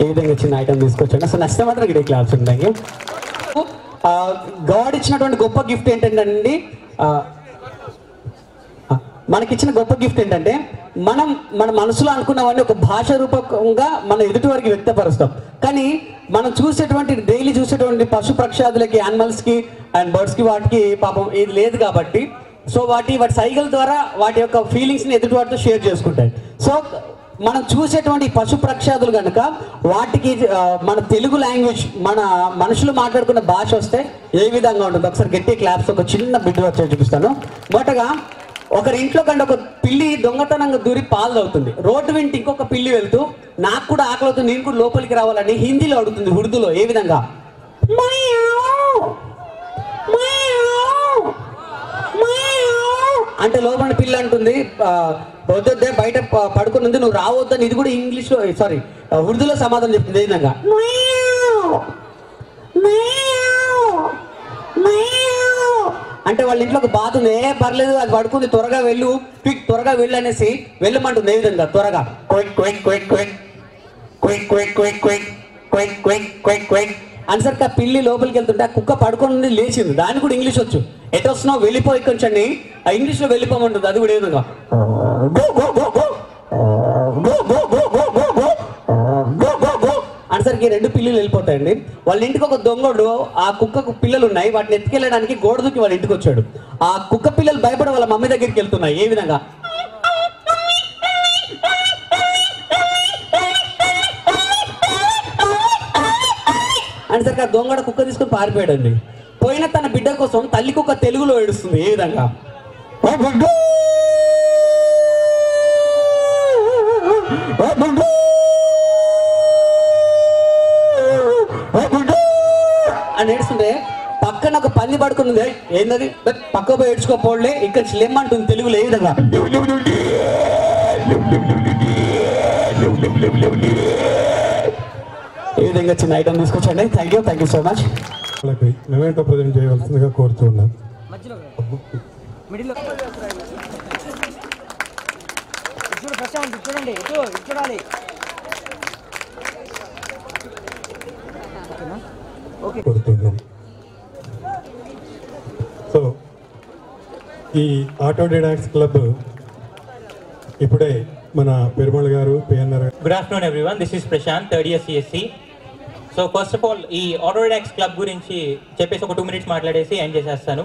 ఏ విధంగా చిన్న ఐటమ్ తీసుకొచ్చాను. అసలు నష్టం మాత్రం ఇక్కడ క్లాప్స్ ఉంటాయి. గాడ్ ఇచ్చినటువంటి గొప్ప గిఫ్ట్ ఏంటంటే మనకిచ్చిన గొప్ప గిఫ్ట్ ఏంటంటే మనం మన మనసులో అనుకున్నవన్నీ ఒక భాష రూపకంగా మన ఎదుటి వారికి వ్యక్తపరుస్తాం. కానీ మనం చూసేటువంటి డైలీ చూసేటువంటి పశు పక్షాదులకి, యానిమల్స్కి అండ్ బర్డ్స్కి వాటికి పాపం ఇది లేదు కాబట్టి సో వాటి సైగల ద్వారా వాటి యొక్క ఫీలింగ్స్ని ఎదుటి వాటితో షేర్ చేసుకుంటాయి. సో మనం చూసేటువంటి పశు పక్షాదులు కనుక వాటికి మన తెలుగు లాంగ్వేజ్ మన మనుషులు మాట్లాడుకున్న భాష వస్తే ఏ విధంగా ఉంటుంది ఒకసారి గట్టి క్లాప్స్ ఒక చిన్న బిడ్డ వచ్చి చూపిస్తాను. మొదటగా ఒకరి ఇంట్లో కంటే ఒక పిల్లి దొంగతనంగా దూరి పాలు అవుతుంది. రోడ్డు వెంట ఇంకొక పిల్లి వెళ్తూ నాకు కూడా ఆకలి అవుతుంది, నేను కూడా లోపలికి రావాలని హిందీలో అడుగుతుంది, ఉర్దూలో. ఏ విధంగా? అంటే లోపల పిల్ల అంటుంది, వద్దే బయట పడుకున్నది, నువ్వు రావద్దని. ఇది కూడా ఇంగ్లీష్లో సారీ ఉర్దూలో సమాధానం చెప్తుంది. ఏ విధంగా? అంటే వాళ్ళ ఇంట్లో ఒక బాత్ ఉంది, ఏ పర్లేదు అది పడుకుంది, త్వరగా వెళ్ళు, క్విక్ త్వరగా వెళ్ళు అనేసి వెళ్ళమంటుంది. ఏ విధంగా? త్వరగా అన్సర్కి ఆ పిల్లి లోపలికి వెళ్తుంటే ఆ కుక్క పడుకొని లేచింది, దాన్ని కూడా ఇంగ్లీష్ వచ్చు. ఎటు వస్తున్నావు, వెళ్ళిపోయి కొంచెం ఆ ఇంగ్లీష్లో వెళ్ళిపోమంటుంది. అది కూడా ఏ విధంగా? అన్సర్కి రెండు పిల్లలు వెళ్ళిపోతాయండి. వాళ్ళ ఇంటికి ఒక దొంగడు, ఆ కుక్కకు పిల్లలు ఉన్నాయి, వాటిని ఎత్తుకెళ్ళడానికి గోడ దూకి వాళ్ళ ఇంటికి వచ్చాడు. ఆ కుక్క పిల్లలు భయపడి వాళ్ళ మమ్మీ దగ్గరికి వెళ్తున్నాయి. ఏ విధంగా? అన్సర్కి ఆ దొంగడు కుక్క తీసుకొని పారిపోయాడండి. పోయిన తన బిడ్డ కోసం తల్లి కుక్క తెలుగులో ఏడుస్తుంది. ఏ విధంగా? అని ఏడుస్తుంటే పక్కన ఒక పంది పడుకున్నది. ఏంటది? పక్క పోయి ఏడ్చుకోపోలే, ఇక్కడ స్లెమ్ అంటుంది తెలుగులో. ఏ విధంగా? ఏ విధంగా చిన్న ఐటమ్ తీసుకొచ్చండి. Thank you so much. వాళ్ళకి మెమెంటో ప్రజెంట్ చేయవలసిందిగా కోరుతున్నాను. చూడండి, చూడాలి. కోరుతున్నాం. సో ఈ ఆటో డిడాక్స్ క్లబ్ ఇప్పుడే మన పెరుమళ గారు, PNR. Good afternoon everyone, this is Prashanth, third year CSC. So first of all ఈ ఆటో డిడాక్స్ క్లబ్ గురించి చెప్పేసి ఒక 2 minutes మాట్లాడేసి ఎండ్ చేసేస్తాను.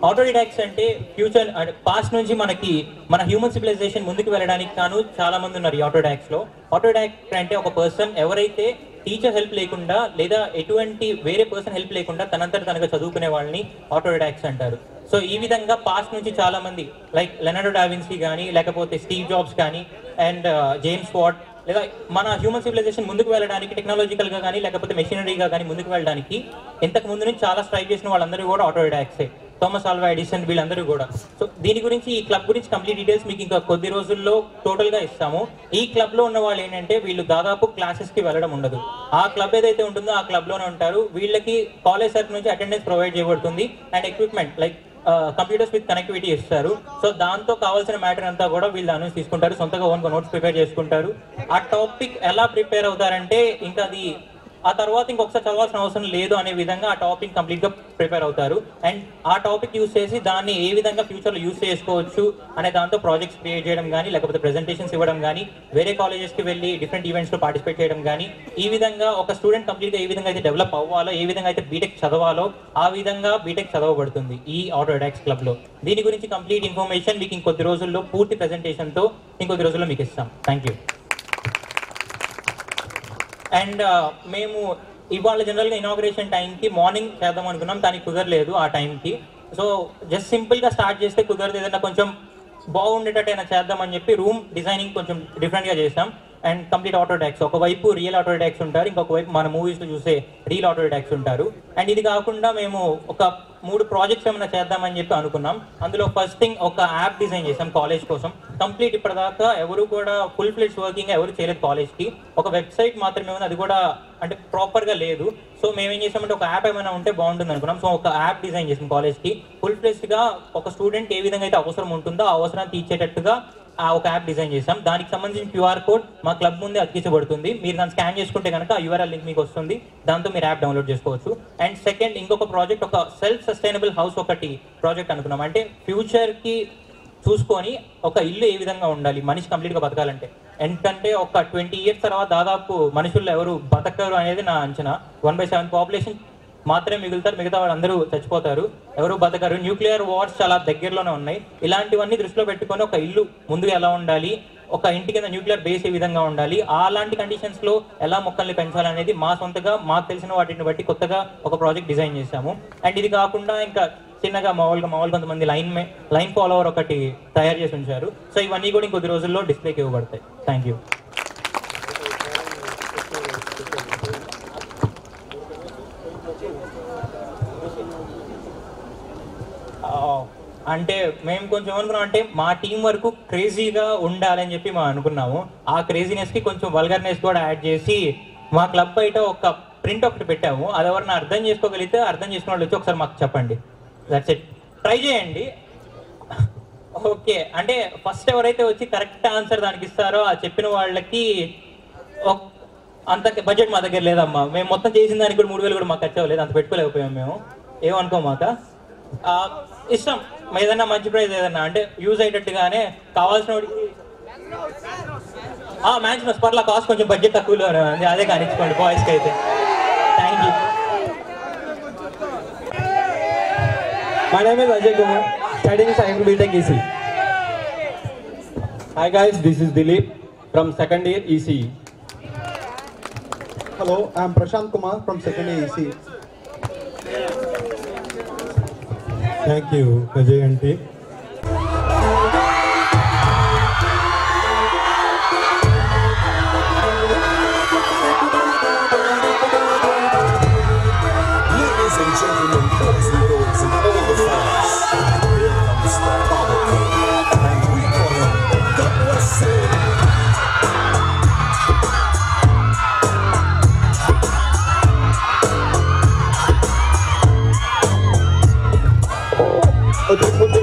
ఆటో డిడాక్స్ అంటే ఫ్యూచర్ అంటే పాస్ట్ నుంచి మన హ్యూమన్ సివిలైజేషన్ ముందుకు వెళ్ళడానికి కాను చాలా మంది ఉన్నారు ఈ ఆటో డిడాక్స్లో. ఆటో డిడాక్ట్ అంటే ఒక పర్సన్ ఎవరైతే టీచర్ హెల్ప్ లేకుండా లేదా ఎటువంటి వేరే పర్సన్ హెల్ప్ లేకుండా తనంతట తనగా చదువుకునే వాళ్ళని ఆటో డిడాక్ట్స్ అంటారు. సో ఈ విధంగా పాస్ట్ నుంచి చాలా మంది లైక్ లెనార్డో డావిన్సీ కానీ, లేకపోతే స్టీవ్ జాబ్స్ కానీ, అండ్ జేమ్స్ వాట్, లేదా మన హ్యూమన్ సివిలైజేషన్ ముందుకు వెళ్ళడానికి టెక్నాలజికల్గా కానీ లేకపోతే మెషినరీగా కానీ ముందుకు వెళ్ళడానికి ఇంతకు ముందు నుంచి చాలా స్ట్రైక్ చేసిన వాళ్ళందరూ కూడా ఆటో డిడాక్ట్సే. థామస్ ఆల్వా ఎడిసన్ వీళ్ళందరూ కూడా. సో దీని గురించి ఈ క్లబ్ గురించి కంప్లీట్ డీటెయిల్స్ మీకు ఇంకా కొద్ది రోజుల్లో టోటల్గా ఇస్తాము. ఈ క్లబ్లో ఉన్న వాళ్ళు ఏంటంటే వీళ్ళు దాదాపు క్లాసెస్కి వెళ్ళడం ఉండదు. ఆ క్లబ్ ఏదైతే ఉంటుందో ఆ క్లబ్లోనే ఉంటారు. వీళ్ళకి కాలేజ్ తరఫు నుంచి అటెండెన్స్ ప్రొవైడ్ చేయబడుతుంది and equipment like computers with connectivity ఇస్తారు. సో దాంతో కావాల్సిన మ్యాటర్ అంతా కూడా వీళ్ళు అనౌన్స్ తీసుకుంటారు, సొంతగా ఓన్గా నోట్స్ ప్రిపేర్ చేసుకుంటారు. ఆ టాపిక్ ఎలా ప్రిపేర్ అవుతారంటే ఇంకా అది ఆ తర్వాత ఇంకొకసారి చదవాల్సిన అవసరం లేదు అనే విధంగా ఆ టాపిక్ కంప్లీట్గా ప్రిపేర్ అవుతారు. అండ్ ఆ టాపిక్ యూస్ చేసి దాన్ని ఏ విధంగా ఫ్యూచర్లో యూస్ చేసుకోవచ్చు అనే దాంతో ప్రాజెక్ట్స్ క్రియేట్ చేయడం కానీ, లేకపోతే ప్రెజెంటేషన్స్ ఇవ్వడం కానీ, వేరే కాలేజెస్కి వెళ్ళి డిఫరెంట్ ఈవెంట్స్లో పార్టిసిపేట్ చేయడం కానీ, ఈ విధంగా ఒక స్టూడెంట్ కంప్లీట్గా ఏ విధంగా అయితే డెవలప్ అవ్వాలో, ఏ విధంగా అయితే బీటెక్ చదవాలో ఆ విధంగా బీటెక్ చదవబడుతుంది ఈ ఆటో డిడాక్స్ క్లబ్లో. దీని గురించి కంప్లీట్ ఇన్ఫర్మేషన్ మీకు ఇంకొద్ది రోజుల్లో పూర్తి ప్రెజెంటేషన్తో ఇంకొద్ది రోజుల్లో మీకు ఇస్తాం. Thank you. అండ్ మేము ఇవాళ జనరల్గా ఇనాగ్రేషన్ టైంకి మార్నింగ్ చేద్దాం అనుకున్నాం, కానీ కుదరలేదు ఆ టైంకి. సో జస్ట్ సింపుల్గా స్టార్ట్ చేస్తే కుదరదు, ఏదైనా కొంచెం బాగుండేటట్టు అయినా చేద్దామని చెప్పి రూమ్ డిజైనింగ్ కొంచెం డిఫరెంట్గా చేసాం. అండ్ కంప్లీట్ ఆటో డిడాక్ట్స్, ఒకవైపు రియల్ ఆటో డిడాక్ట్స్ ఉంటారు, ఇంకొక వైపు మన మూవీస్లో చూసే రియల్ ఆటో డిడాక్ట్స్ ఉంటారు. అండ్ ఇది కాకుండా మేము ఒక 3 ప్రాజెక్ట్స్ ఏమైనా చేద్దామని చెప్పి అనుకున్నాం. అందులో ఫస్ట్ థింగ్ ఒక యాప్ డిజైన్ చేసాం కాలేజ్ కోసం. కంప్లీట్ ఇప్పటిదాకా ఎవరు కూడా ఫుల్ ఫ్లెడ్జ్ వర్కింగ్ ఎవరు చేయలేదు కాలేజ్కి. ఒక వెబ్సైట్ మాత్రమే ఉంది, అది కూడా అంటే ప్రాపర్గా లేదు. సో మేము ఏం చేసామంటే ఒక యాప్ ఏమైనా ఉంటే బాగుంటుంది అనుకున్నాం. సో ఒక యాప్ డిజైన్ చేసాం కాలేజ్కి. ఫుల్ ఫ్లెడ్జ్గా ఒక స్టూడెంట్ ఏ విధంగా అయితే అవసరం ఉంటుందో ఆ అవసరాన్ని తీర్చేటట్టుగా ఒక యాప్ డిజైన్ చేసాం. దానికి సంబంధించిన QR కోడ్ మా క్లబ్ ముందే అతికించబడుతుంది. మీరు దాన్ని స్కాన్ చేసుకుంటే కనుక ఆ URL లింక్ మీకు వస్తుంది, దాంతో మీరు యాప్ డౌన్లోడ్ చేసుకోవచ్చు. అండ్ సెకండ్ ఇంకొక ప్రాజెక్ట్, ఒక సెల్ఫ్ సస్టైనబుల్ హౌస్ ఒకటి ప్రాజెక్ట్ అనుకున్నాం. అంటే ఫ్యూచర్కి చూసుకొని ఒక ఇల్లు ఏ విధంగా ఉండాలి మనిషి కంప్లీట్గా బతకాలంటే. ఎందుకంటే ఒక 20 years తర్వాత దాదాపు మనుషుల్లో ఎవరు బతకరు అనేది నా అంచనా. 1/7 పాపులేషన్ మాత్రమే మిగులుతారు, మిగతా వాళ్ళు అందరూ చచ్చిపోతారు, ఎవరు బతకరు. న్యూక్లియర్ వార్స్ చాలా దగ్గరలోనే ఉన్నాయి. ఇలాంటివన్నీ దృష్టిలో పెట్టుకొని ఒక ఇల్లు ముందుగా ఎలా ఉండాలి, ఒక ఇంటి కింద న్యూక్లియర్ బేస్ ఏ విధంగా ఉండాలి, అలాంటి కండిషన్స్లో ఎలా మొక్కల్ని పెంచాలనేది మా సొంతగా మాకు తెలిసిన వాటిని బట్టి కొత్తగా ఒక ప్రాజెక్ట్ డిజైన్ చేశాము. అండ్ ఇది కాకుండా ఇంకా చిన్నగా మామూలుగా కొంతమంది లైన్ ఫాలోవర్ ఒకటి తయారు చేసి ఉంచారు. సో ఇవన్నీ కూడా ఇంకొద్ది రోజుల్లో డిస్ప్లేకి ఇవ్వబడతాయి. Thank you. అంటే మేము కొంచెం ఏమనుకున్నాం అంటే మా టీం వరకు క్రేజీగా ఉండాలని చెప్పి మేము అనుకున్నాము. ఆ క్రేజీనెస్కి కొంచెం వల్గర్నెస్ కూడా యాడ్ చేసి మా క్లబ్ బయట ఒక ప్రింట్ ఒకటి పెట్టాము. అది ఎవరిని అర్థం చేసుకోగలిగితే అర్థం చేసుకున్న వాళ్ళు వచ్చి ఒకసారి మాకు చెప్పండి. That's it. ట్రై చేయండి. ఓకే, అంటే ఫస్ట్ ఎవరైతే వచ్చి కరెక్ట్ ఆన్సర్ దానికి ఇస్తారో ఆ చెప్పిన వాళ్ళకి అంత బడ్జెట్ మా దగ్గర లేదమ్మా. మేము మొత్తం చేసిన దానికి కూడా 3,000 కూడా మాకు ఖర్చు అవ్వలేదు. అంత పెట్టుకోలేకపోయాము మేము. ఏమనుకోమాక. ఇష్టం ఏదన్నా మంచి ప్రైజ్ ఏదన్నా అంటే యూజ్ అయ్యేటట్టుగానే కావాల్సిన మ్యాచ్ పర్లా కాస్ట్ కొంచెం బడ్జెట్ తక్కువలో ఉంది, అదే కానిచ్చుకోండి బాయ్స్కి అయితే. Thank you. My name is Ajay Kumar, studying Cyber BTech EC. Hi guys, this is Dilip from second year ECE. Hello, I am Prashant Kumar from second year ECE. Thank you Ajay అంటే. Ladies and gentlemen, boys and girls, and all the fans, here comes the Power King, and we call him the USA.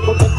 Put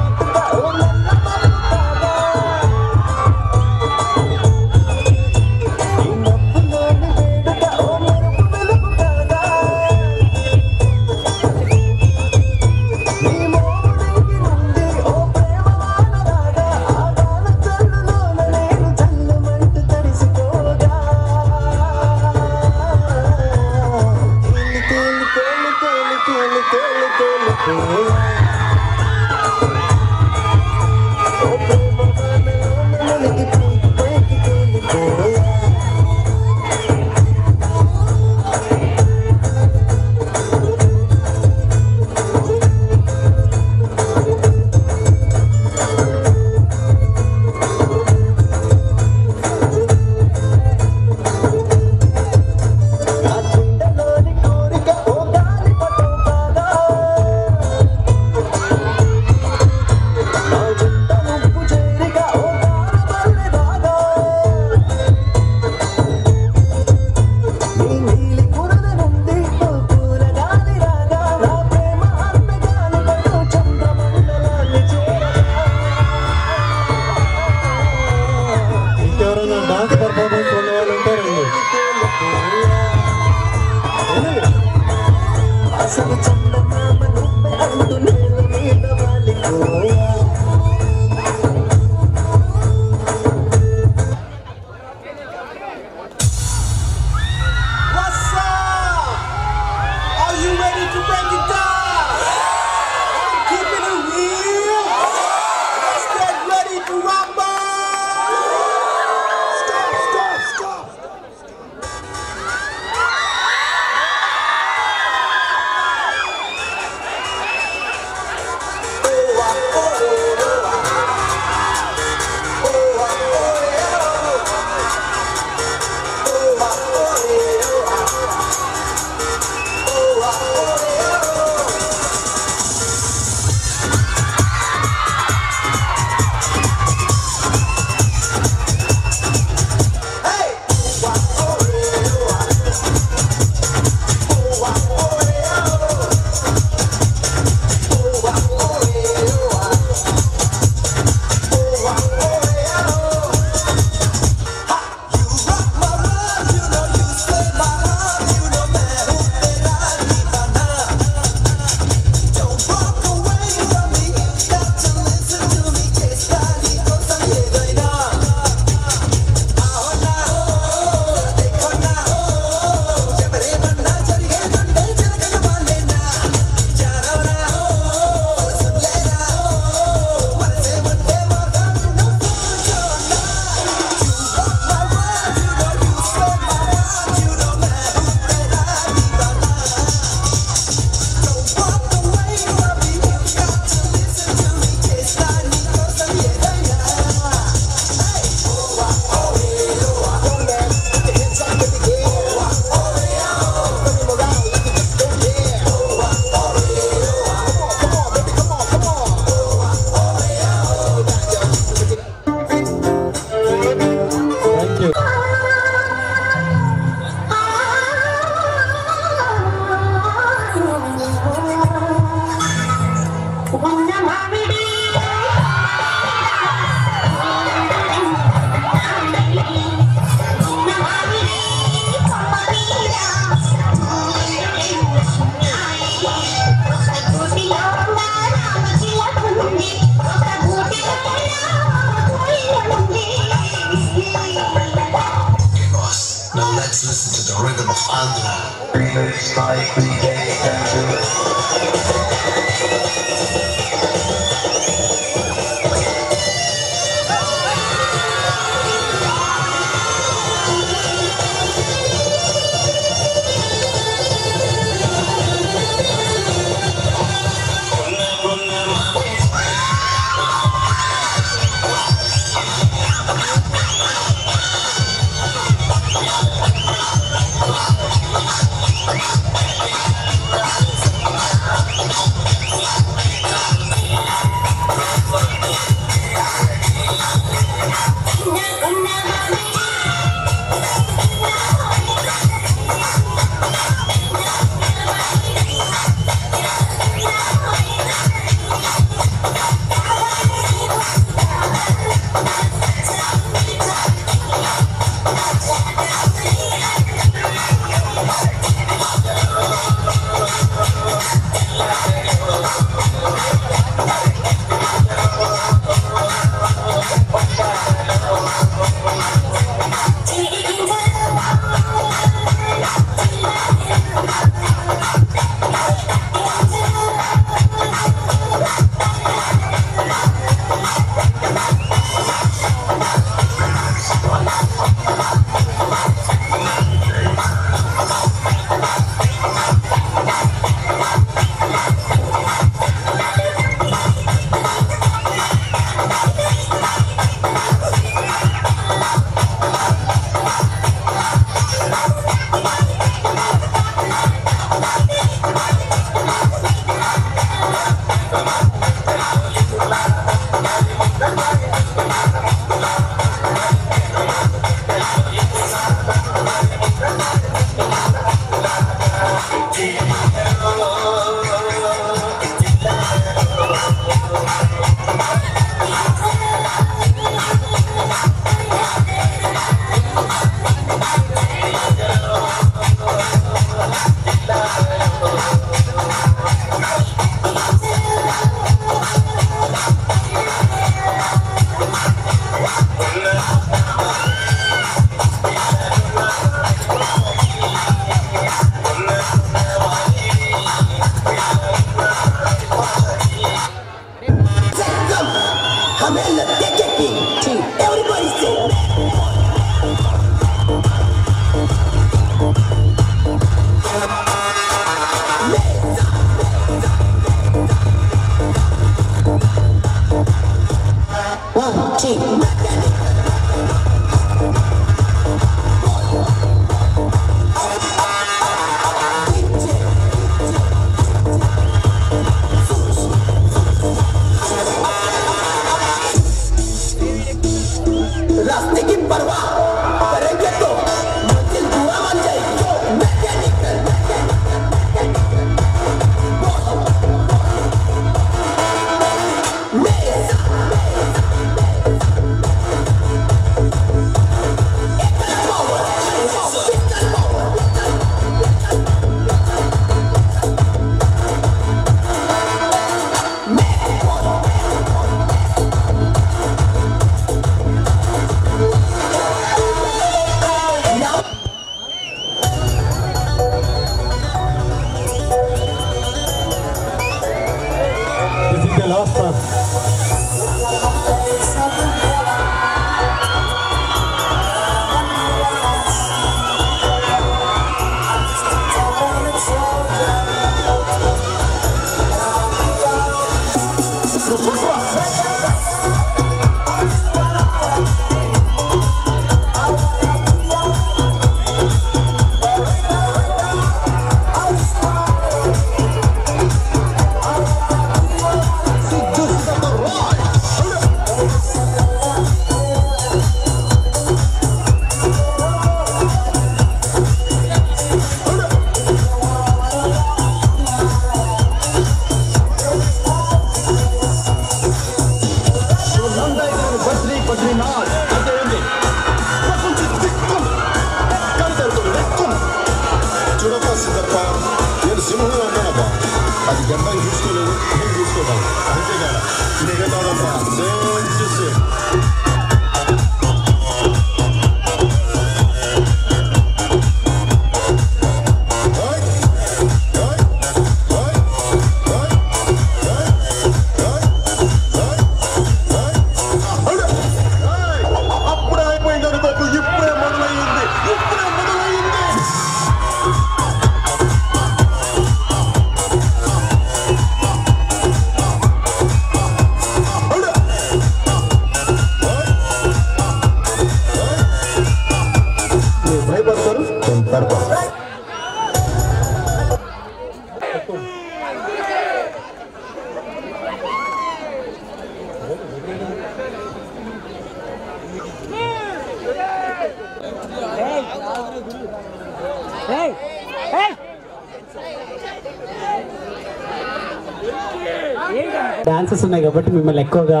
dances ఉన్నాయి కాబట్టి మిమ్మల్ని ఎక్కువగా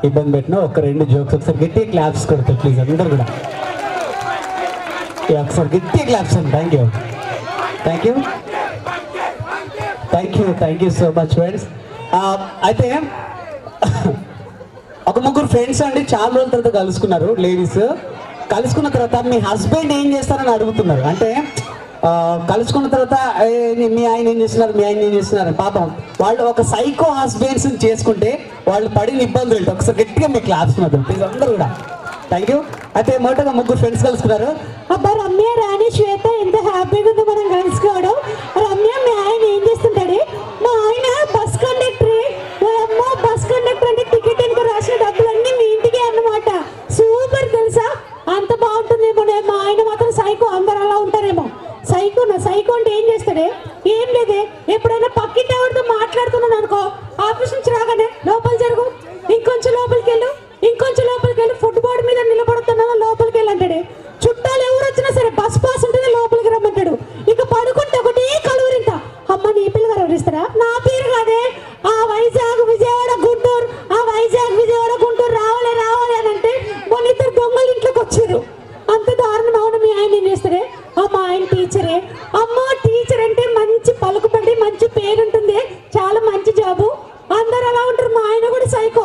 ఇబ్బంది పెట్టిన ఒక 2 జోక్స్ ఒకసారి గట్టి క్లాప్స్ కొడతారు ప్లీజ్ అందరు కూడా. ఒకసారి గట్టి క్లాప్స్ అండి. Thank you thank you thank you thank you so much friends. అయితే ఒక 3 ఫ్రెండ్స్ అండి చాలా రోజుల తర్వాత కలుసుకున్నారు. లేడీస్ కలుసుకున్న తర్వాత మీ హస్బెండ్ ఏం చేస్తారని అడుగుతున్నారు. అంటే కలుసుకున్న తర్వాత మీ ఆయన ఏం చేస్తున్నారు, మీ ఆయన ఏం చేస్తున్నారు. పాపం వాళ్ళు ఒక సైకో హస్బెండ్స్ చేసుకుంటే వాళ్ళు పడిన ఇబ్బందులు ఏంటి ఒకసారి గట్టిగా మీ క్లాప్స్ మాత్రం ప్లీజ్ అందరూ కూడా. Thank you. అయితే మొదటగా 3 ఫ్రెండ్స్ కలుసుకున్నారు. అబ్బా రమ్య, రాణి, శ్వేత ఎంత హ్యాపీగా ఉందో మనం కలుసుకోవడం. రమ్య, మీ ఆయన ఏం చేస్తుంటాడు? మా ఆయన బస్ కండక్టరే. అమ్మ బస్ కండక్టర్ అంటే టికెట్ వెనుక రాసిన డబ్బులన్నీ మీ ఇంటికి అన్నమాట. సూపర్ తెలుసా, అంత బాగుంటుందేమో. మా ఆయన మాత్రం సైకో, అందరు అలా ఉంటారేమో. సైకో అంటే ఏం చేస్తాడే? ఏం లేదే, ఎప్పుడైనా పక్కింటి ఎవరితో మాట్లాడుతున్నాను అనుకో, ఆఫీస్ నుంచి రాగానే లోపల జరుగు, ఇంకొంచెం లోపలికి వెళ్ళు, ఇంకొంచెం లోపలికి వెళ్ళి ఫుట్బాల్ మీద నిలబడుతున్నావా లోపలికి వెళ్ళి అంటాడు. చుట్టాలు ఎవరు వచ్చినా సరే బస్ పాస్ ఉంటుంది లోపలికి రమ్మంటాడు. ఇక పడుకుంటే ఒకటే కలువరింత. అమ్మ నీ పిల్లగారు ఎవరిస్తారా? నా పేరు కాదే, ఆ వైజాగ్ విజయవాడ గుంటూరు, ఆ వైజాగ్ విజయవాడ గుంటూరు రావాలి రావాలి అని అంటే మొన్న 2 దొంగలు ఇంట్లోకి వచ్చారు. అంత దారుణం. అవును, మీ ఆయన ఏం చేస్తాడే? మా ఆయన టీచరే. అమ్మ టీచర్ అంటే మంచి పలుకుబడి, మంచి పేరు ఉంటుంది, చాలా మంచి జాబు. అందరు అలా ఉంటారు. మా ఆయన కూడా సైకో.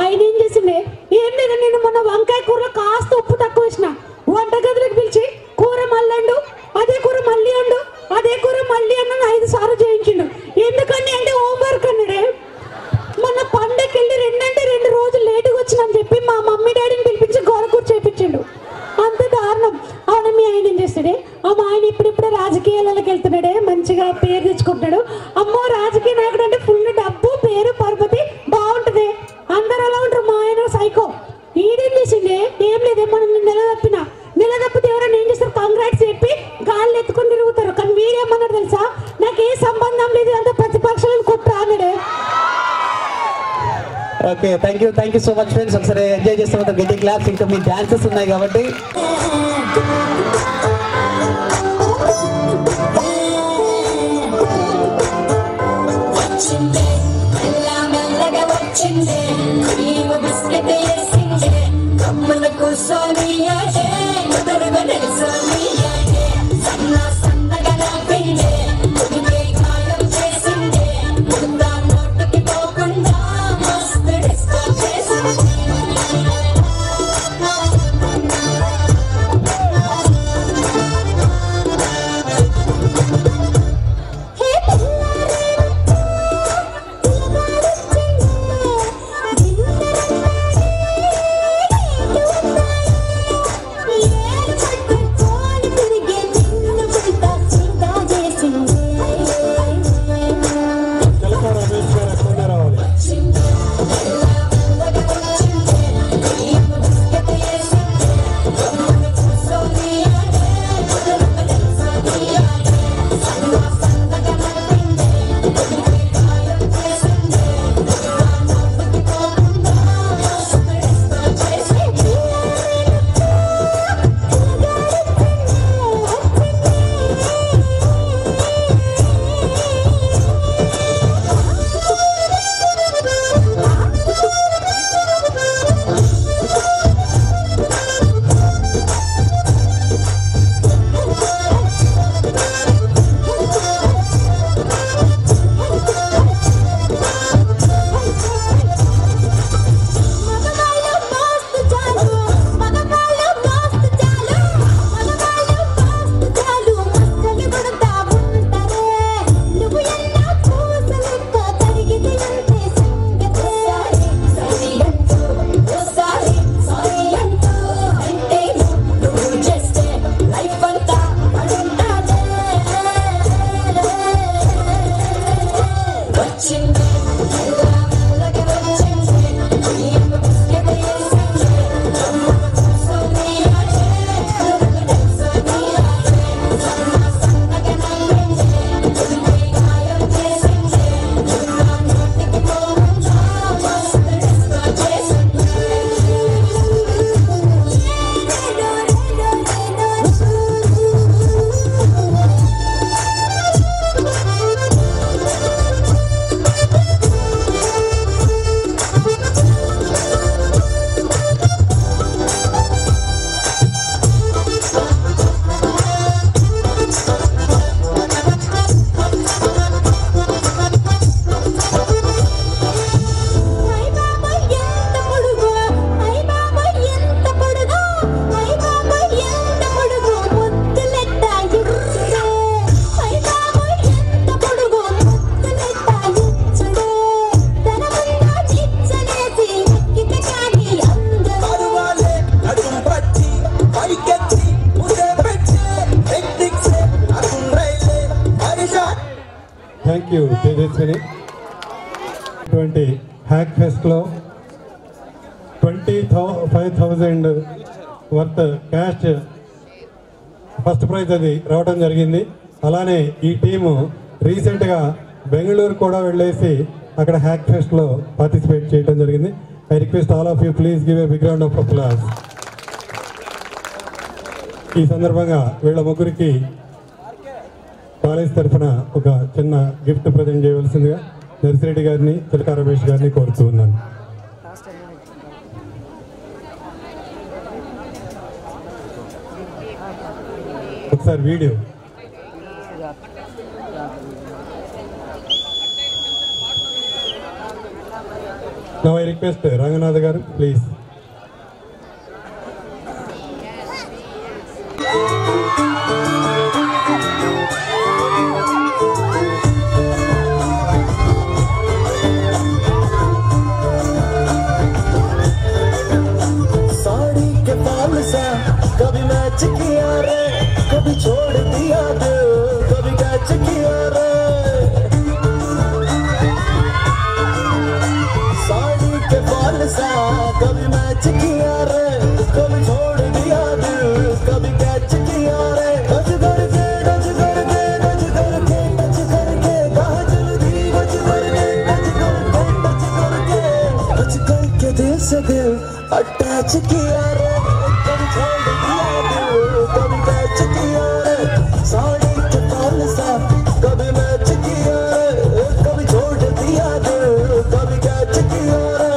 ఆయన ఏం చేసిండే? ఏం లేదు, నేను మొన్న వంకాయ కూరలో కాస్త ఉప్పు తక్కువ వేసిన. వంటగదిలోకి పిలిచి కూర మళ్ళీ వండు, అదే కూర మళ్ళీ వండు, అదే కూర మళ్ళీ అన్న 5 సార్లు చేయించిండు. ఎందుకండి అంటే హోంవర్క్ అన్నాడే. మొన్న పండగకి వెళ్ళి 2 రోజులు లేటుగా వచ్చిందని చెప్పి మా మమ్మీ డాడీని పిలిపించి గోడ కూర చేయించిండు. అంత దారుణం. అవును, మీ ఆయన ఏం చేస్తాడే? మా ఆయన ఇప్పుడిప్పుడే రాజకీయాలకి వెళ్తున్నాడే, మంచిగా పేరు తెచ్చుకుంటాడు. అమ్మో రాజకీయ నాయకుడు అంటే ఫుల్ డబ్బు, పేరు, పరపతి బాగుంటది. అందరు అలా ఉంటారు. మా ఆయన సైకో. ఈడేం చేసిండే? ఏం లేదే, మనం నిలదప్పితే ఎవరైనా ఏం చేస్తారు? కంగ్రాట్స్ చెప్పి గాల్లో ఎత్తుకొని తిరుగుతారు. కానీ వీడేమన్నాడు తెలుసా? నాకు ఏ సంబంధం లేదు, అంత ప్రతిపక్షాలను కొట్టు అన్నాడే. Okay, thank you so much friends. ఒకసారి ఎంజాయ్ చేస్తాం గట్టి క్లాప్స్. ఇంకా మీ డాన్సెస్ ఉన్నాయి కాబట్టి యశస్విని. ఇటువంటి హ్యాక్ ఫెస్ట్లో 25,000 వర్త్ క్యాష్ ఫస్ట్ ప్రైజ్ అది రావడం జరిగింది. అలానే ఈ టీము రీసెంట్గా బెంగళూరు కూడా వెళ్ళేసి అక్కడ హ్యాక్ ఫెస్ట్లో పార్టిసిపేట్ చేయడం జరిగింది. I request all of you please give a big round of applause. ఈ సందర్భంగా వీళ్ళ ముగ్గురికి కాలేజ్ తరఫున ఒక చిన్న గిఫ్ట్ ప్రజెంట్ చేయవలసిందిగా నర్సిరెడ్డి గారిని, చిలకా రమేష్ గారిని కోరుతూ ఉన్నాను. ఒకసారి video. Now I request Ranganatha garu, please. Sari के बाल सा कभी मैच किया रे, कभी छोड़ दिया दिल, कभी कैच किया रे. साड़ी के बाल सा कभी मैच किया रे, कभी छोड़ दिया दिल, कभी कैच किया रे. टच करके टच करके टच करके टच करके कहाँ चल दी, टच करके टच करके टच करके टच करके दिल से दिल अटैच किया रे. कभी छोड़ दिया दिल, कभी कैच किया रे. साड़ी के बाल सा कभी मैच किया रे, कभी छोड़ दिया दिल, कभी कैच किया रे.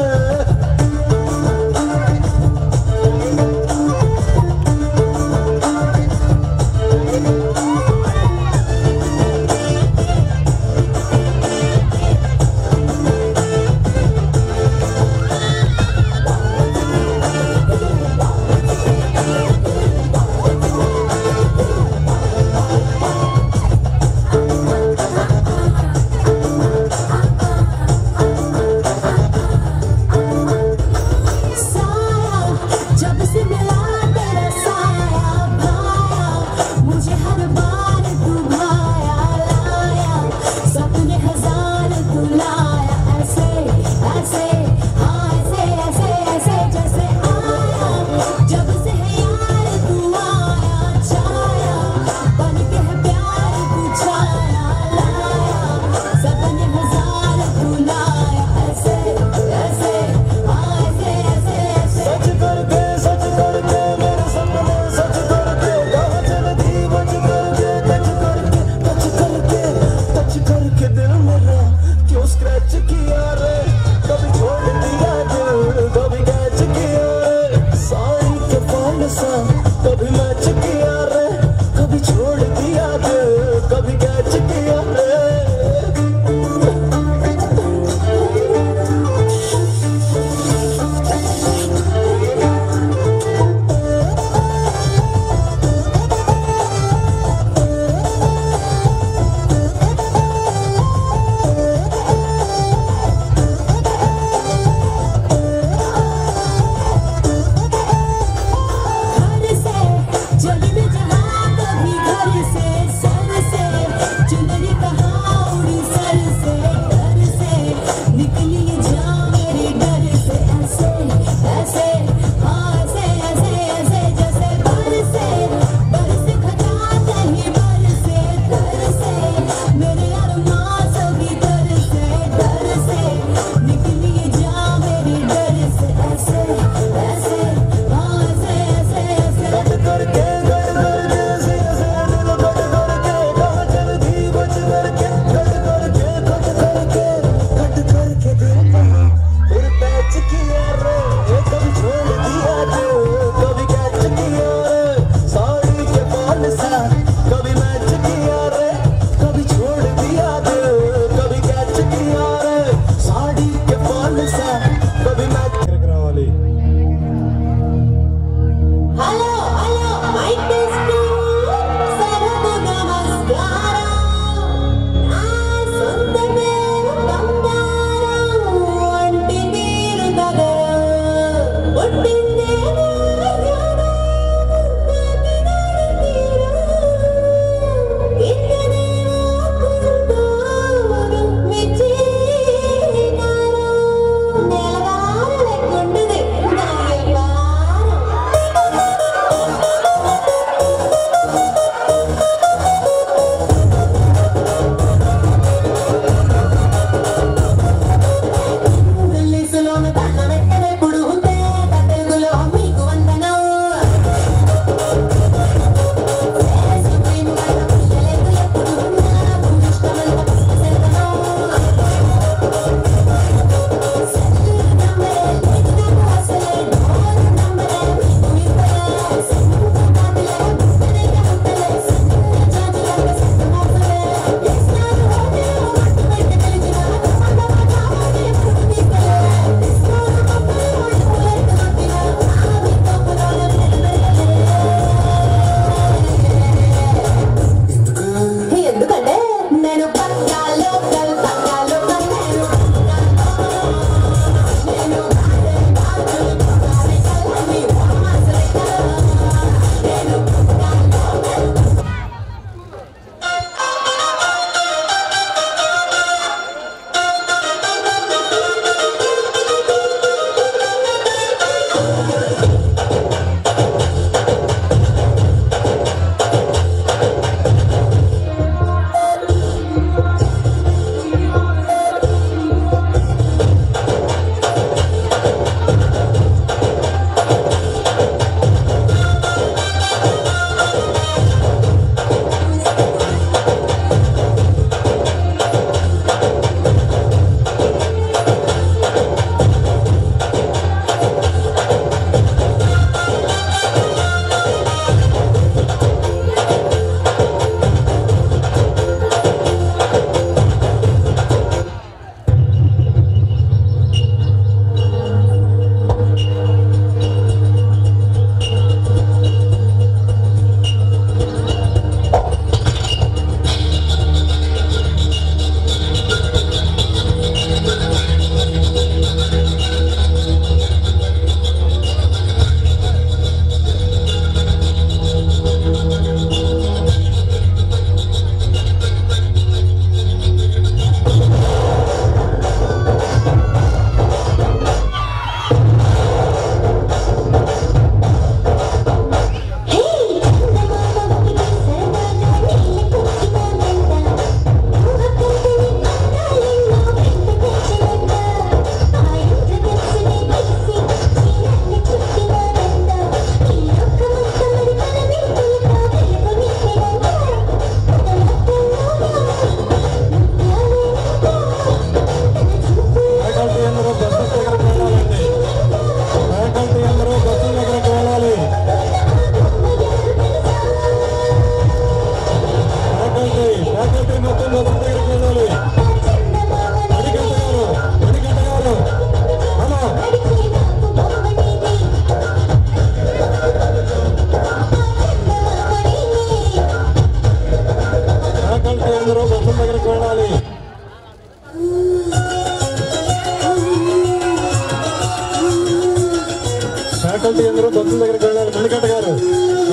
ఫ్యాకల్టీ అందరూ బస్సుల దగ్గరికి వెళ్ళాలి. మణికంఠ గారు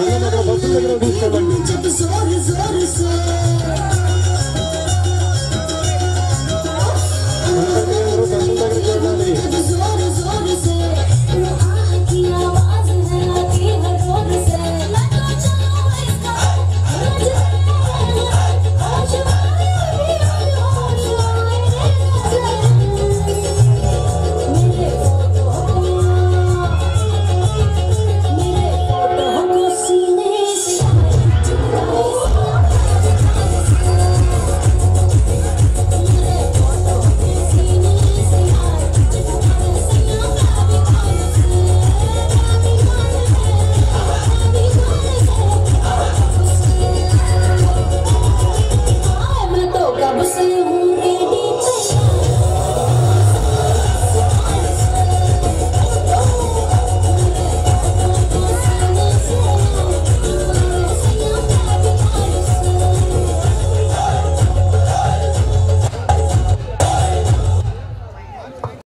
అందరూ అక్కడ బస్సుల దగ్గర